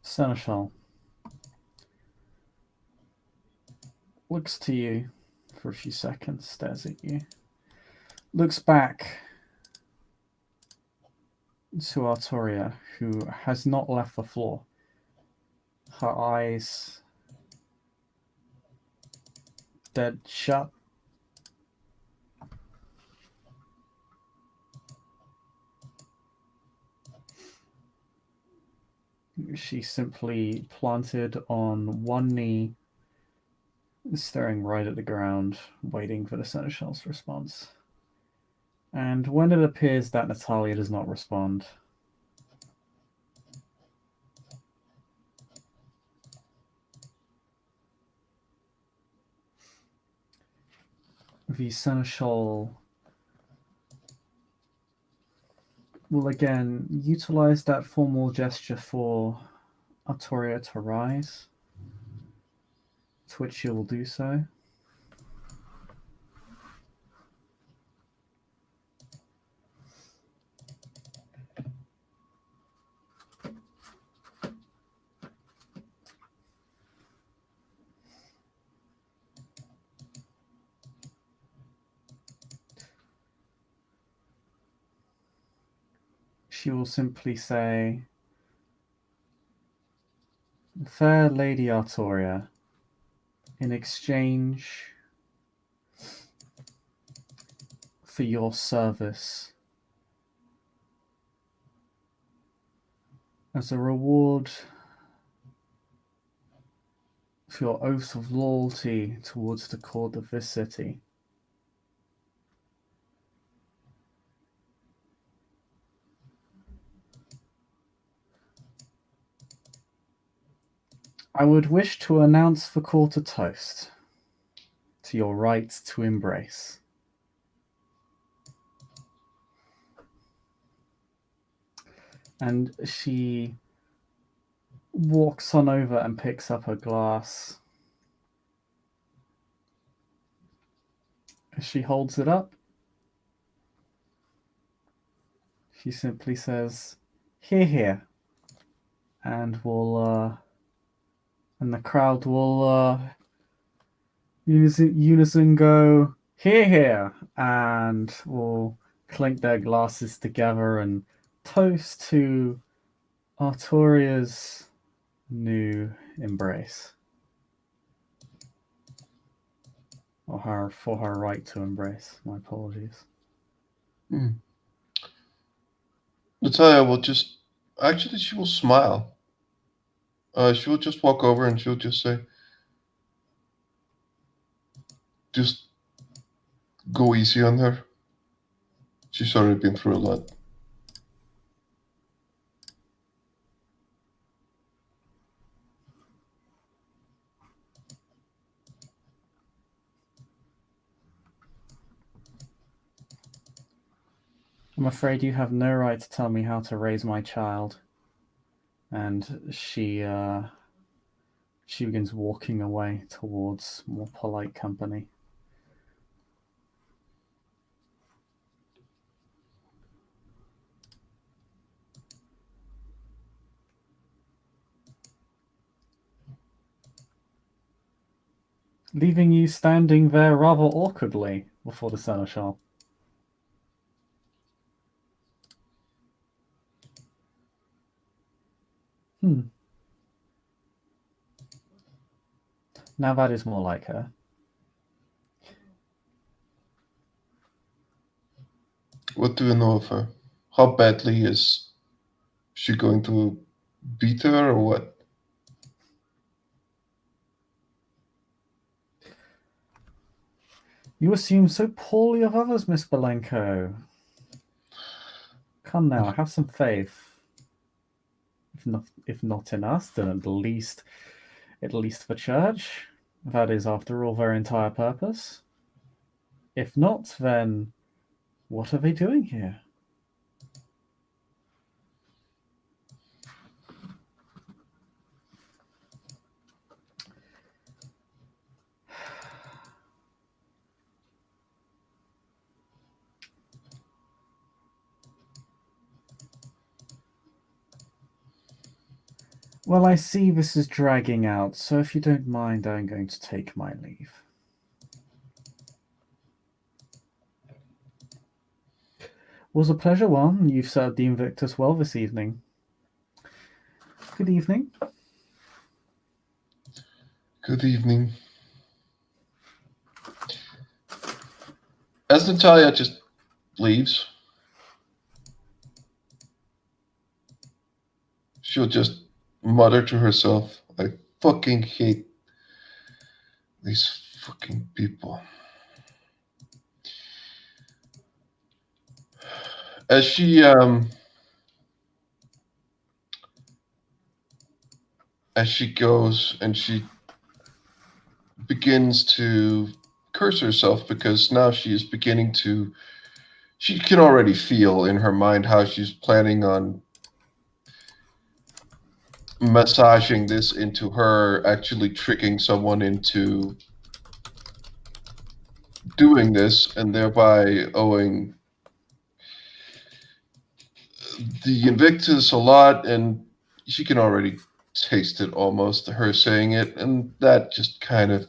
Seneschal looks to you for a few seconds, stares at you, looks back to Artoria, who has not left the floor. Her eyes dead shut. She's simply planted on one knee, staring right at the ground, waiting for the Seneschal's response. And when it appears that Natalia does not respond, the Seneschal will again utilize that formal gesture for Artoria to rise, to which she will do so. She will simply say, "Fair Lady Artoria, in exchange for your service, as a reward for your oath of loyalty towards the court of this city, I would wish to announce the court a toast to your right to embrace." And she walks on over and picks up a glass. As she holds it up, she simply says, "Here, here," and and the crowd will unison go, "Here, here," and will clink their glasses together and toast to Artoria's new embrace. Or for her right to embrace. My apologies. Natalia will just. Actually, she will smile. She will just walk over and she'll just say, just go easy on her. She's already been through a lot. I'm afraid you have no right to tell me how to raise my child. And she begins walking away towards more polite company. Leaving you standing there rather awkwardly before the seneschal. Now that is more like her. What do you know of her? How badly is she going to beat her or what? You assume so poorly of others, Miss Belenko. Come now, have some faith. If not in us, then at least the church. That is, after all, their entire purpose. If not, then what are they doing here? Well, I see this is dragging out, so if you don't mind, I'm going to take my leave. Was a pleasure, one. You've served the Invictus well this evening. Good evening. Good evening. As Natalia just leaves, she'll just mutter to herself, I fucking hate these fucking people. As she goes and she begins to curse herself because now she is beginning to, she can already feel in her mind how she's planning on massaging this into her actually tricking someone into doing this and thereby owing the Invictus a lot, and she can already taste it almost, her saying it, and that just kind of,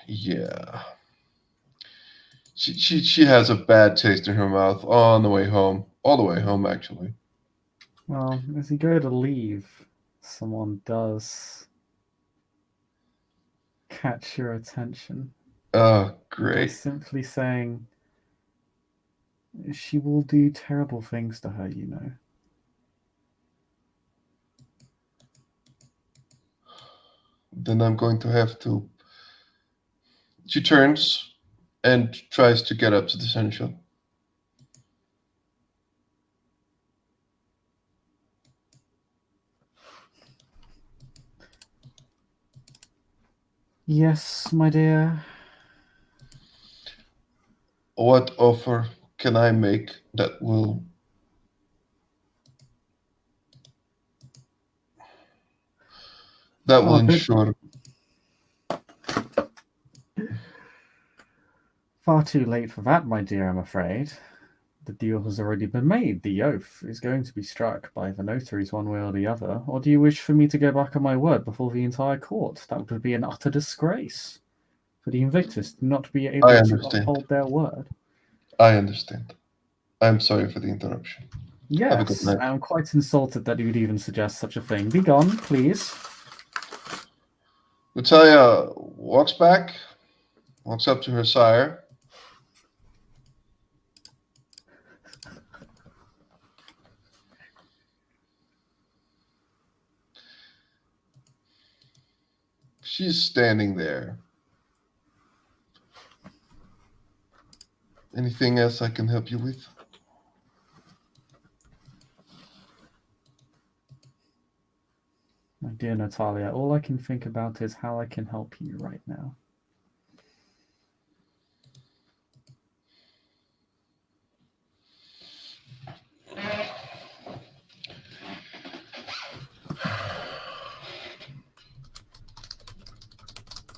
yeah. She has a bad taste in her mouth on the way home, all the way home, actually. Well, as you go to leave, someone does catch your attention Oh, by great. simply saying, she will do terrible things to her, you know. Then I'm going to have to. She turns and tries to get up to the seneschal. Yes, my dear. What offer can I make that will That will Oh, good. ensure. Far too late for that, my dear, I'm afraid. The deal has already been made. The oath is going to be struck by the notaries one way or the other. Or do you wish for me to go back on my word before the entire court? That would be an utter disgrace for the Invictus to not be I able to understand. uphold their word. I understand. I'm sorry for the interruption. Have a good Yes, night. I'm quite insulted that you'd even suggest such a thing. Be gone, please. Natalia walks back, walks up to her sire. She's standing there. Anything else I can help you with? My dear Natalia, all I can think about is how I can help you right now.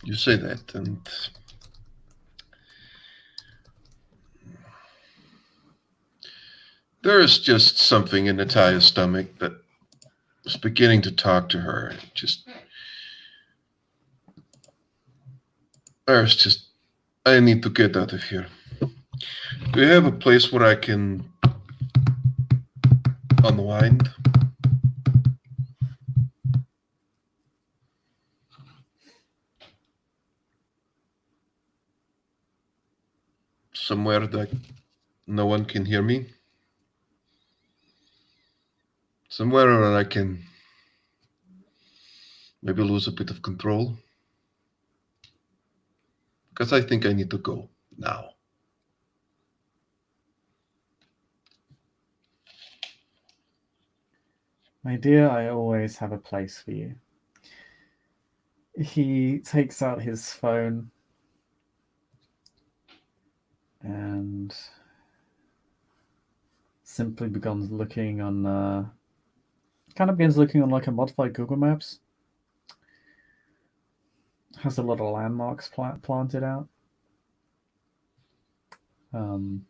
You say that, and there is just something in Natalia's stomach that is beginning to talk to her. I need to get out of here. Do you have a place where I can unwind? Somewhere that no one can hear me? Somewhere where I can maybe lose a bit of control? Because I think I need to go now. My dear, I always have a place for you. He takes out his phone and simply begins looking on like a modified Google Maps. Has a lot of landmarks planted out. And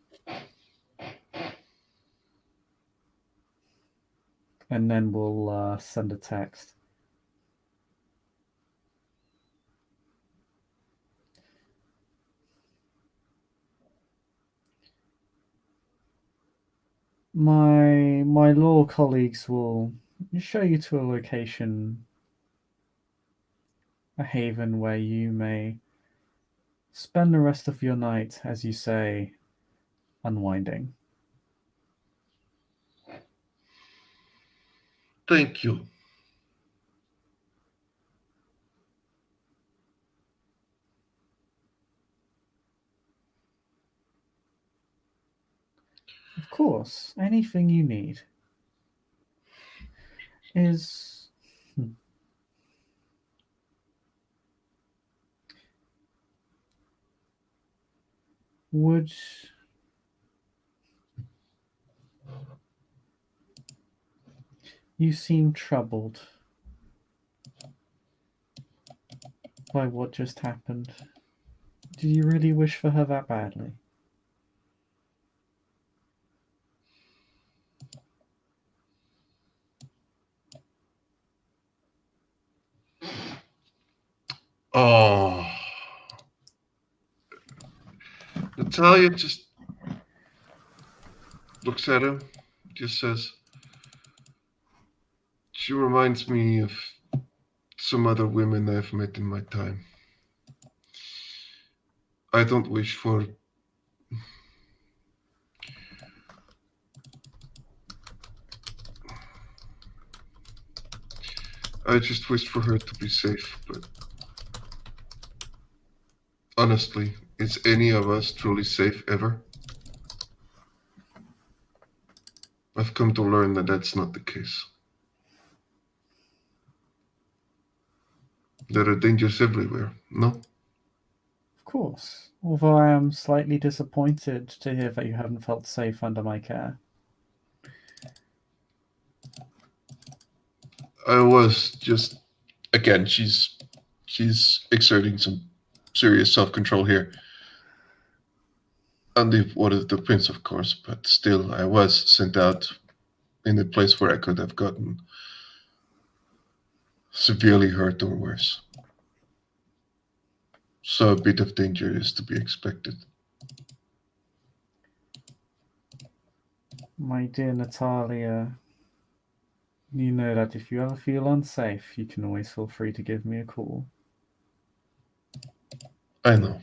then we'll send a text. My law colleagues will show you to a location, a haven where you may spend the rest of your night, as you say, unwinding. Thank you. Of course, anything you need is. Would you seem troubled by what just happened? Do you really wish for her that badly? Oh. Natalia just looks at him, just says, she reminds me of some other women I've met in my time. I don't wish for. I just wish for her to be safe, but honestly, is any of us truly safe ever? I've come to learn that that's not the case. There are dangers everywhere, no? Of course. Although I am slightly disappointed to hear that you haven't felt safe under my care. I was just again, she's exerting some serious self-control here. On the what is the prince, of course, but still, I was sent out in a place where I could have gotten severely hurt or worse. So a bit of danger is to be expected. My dear Natalia, you know that if you ever feel unsafe, you can always feel free to give me a call. I know.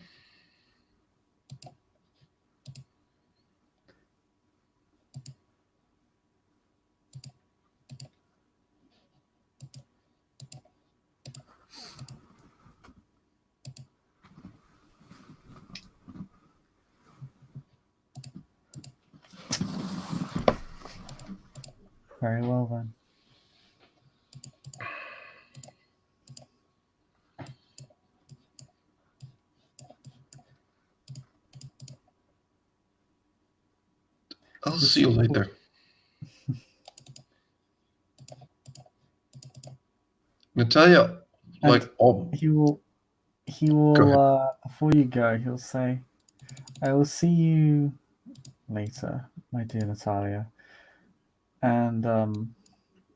Very well then. I'll see you later. Natalia, And like, oh, he will go ahead. before you go, he'll say, I will see you later, my dear Natalia. And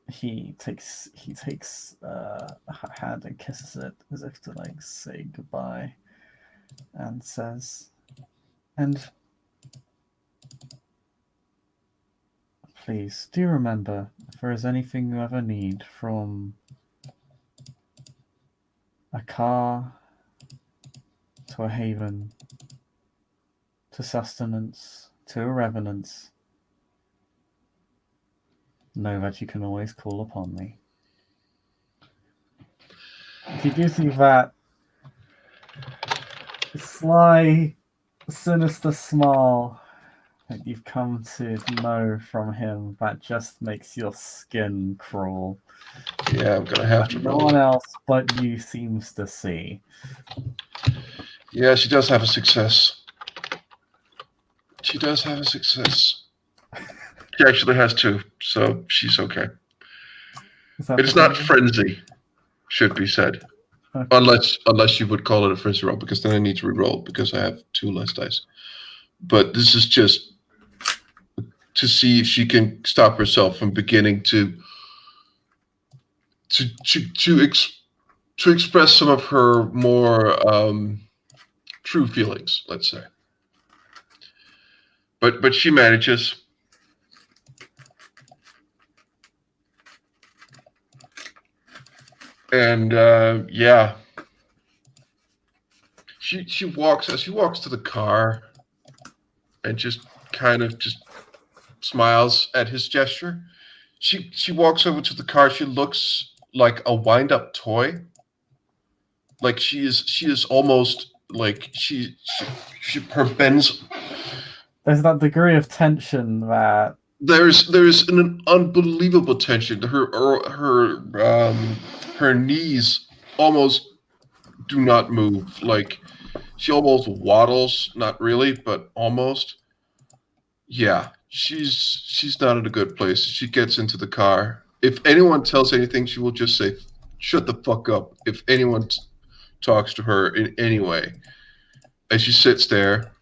he takes her hand and kisses it as if to like say goodbye, and says, and please do remember, if there is anything you ever need, from a car to a haven to sustenance to a revenance, know that you can always call upon me. He gives you that sly, sinister smile that you've come to know from him that just makes your skin crawl. Yeah, I'm gonna have to No roll. one else but you seems to see. Yeah, she does have a success. She does have a success. She actually has two, so she's okay. It is not frenzy, should be said. Okay. Unless you would call it a frenzy roll, because then I need to re-roll because I have two less dice. But this is just to see if she can stop herself from beginning to to to to, ex, to express some of her more true feelings, let's say. But she manages. And yeah, she walks as she walks to the car, and just kind of just smiles at his gesture. She walks over to the car. She looks like a wind up toy. Like she is almost like she her bends. There's that degree of tension that There's an unbelievable tension. Her knees almost do not move. Like she almost waddles, not really, but almost. Yeah, she's not in a good place. She gets into the car. If anyone tells anything, she will just say, "Shut the fuck up." If anyone talks to her in any way, and she sits there.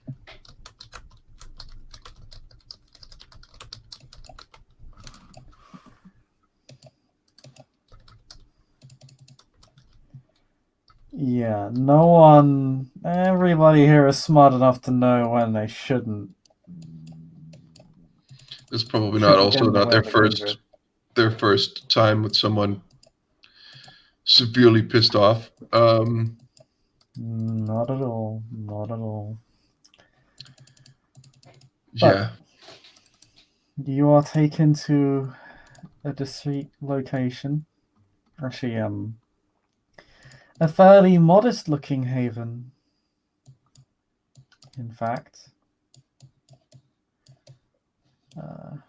yeah, everybody here is smart enough to know when they shouldn't. It's probably not Shouldn't get also in the not way of a kindred. their first time with someone severely pissed off. Not at all. Not at all. Yeah. You are taken to a discreet location. Actually, a fairly modest-looking haven. In fact, oh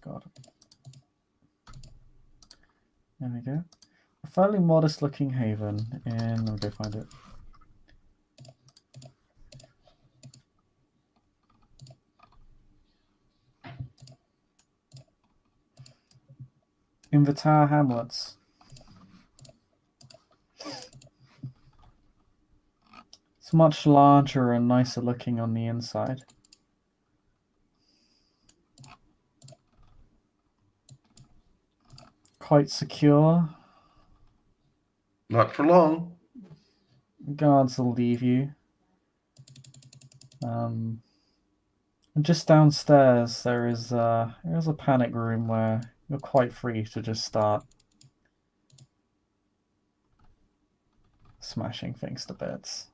god, there we go. A fairly modest-looking haven, and let me go find it. in the Tower Hamlets. It's much larger and nicer looking on the inside. Quite secure. Not for long. Guards will leave you. Just downstairs there is a panic room where you're quite free to just start smashing things to bits.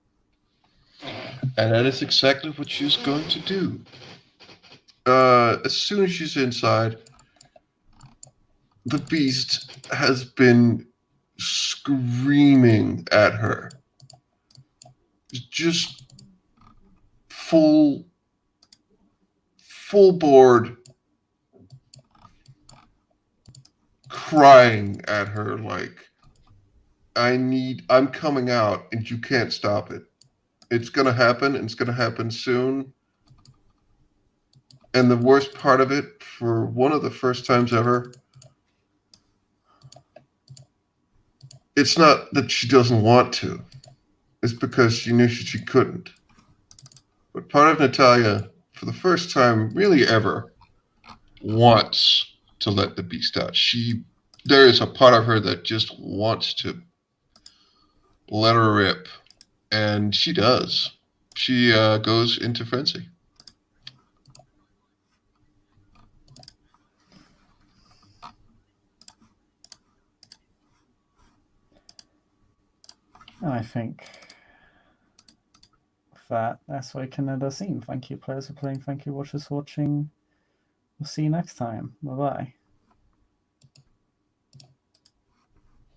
And that is exactly what she's going to do. As soon as she's inside, the beast has been screaming at her. Just full board crying at her like, I'm coming out and you can't stop it. It's gonna happen and it's gonna happen soon. And the worst part of it, for one of the first times ever, it's not that she doesn't want to. It's because she knew she couldn't. But part of Natalia, for the first time really ever, wants to let the beast out. There is a part of her that just wants to let her rip. And she does. She goes into frenzy. And I think that's what we can end our scene. Thank you, players, for playing. Thank you, watchers, for watching. We'll see you next time. Bye bye.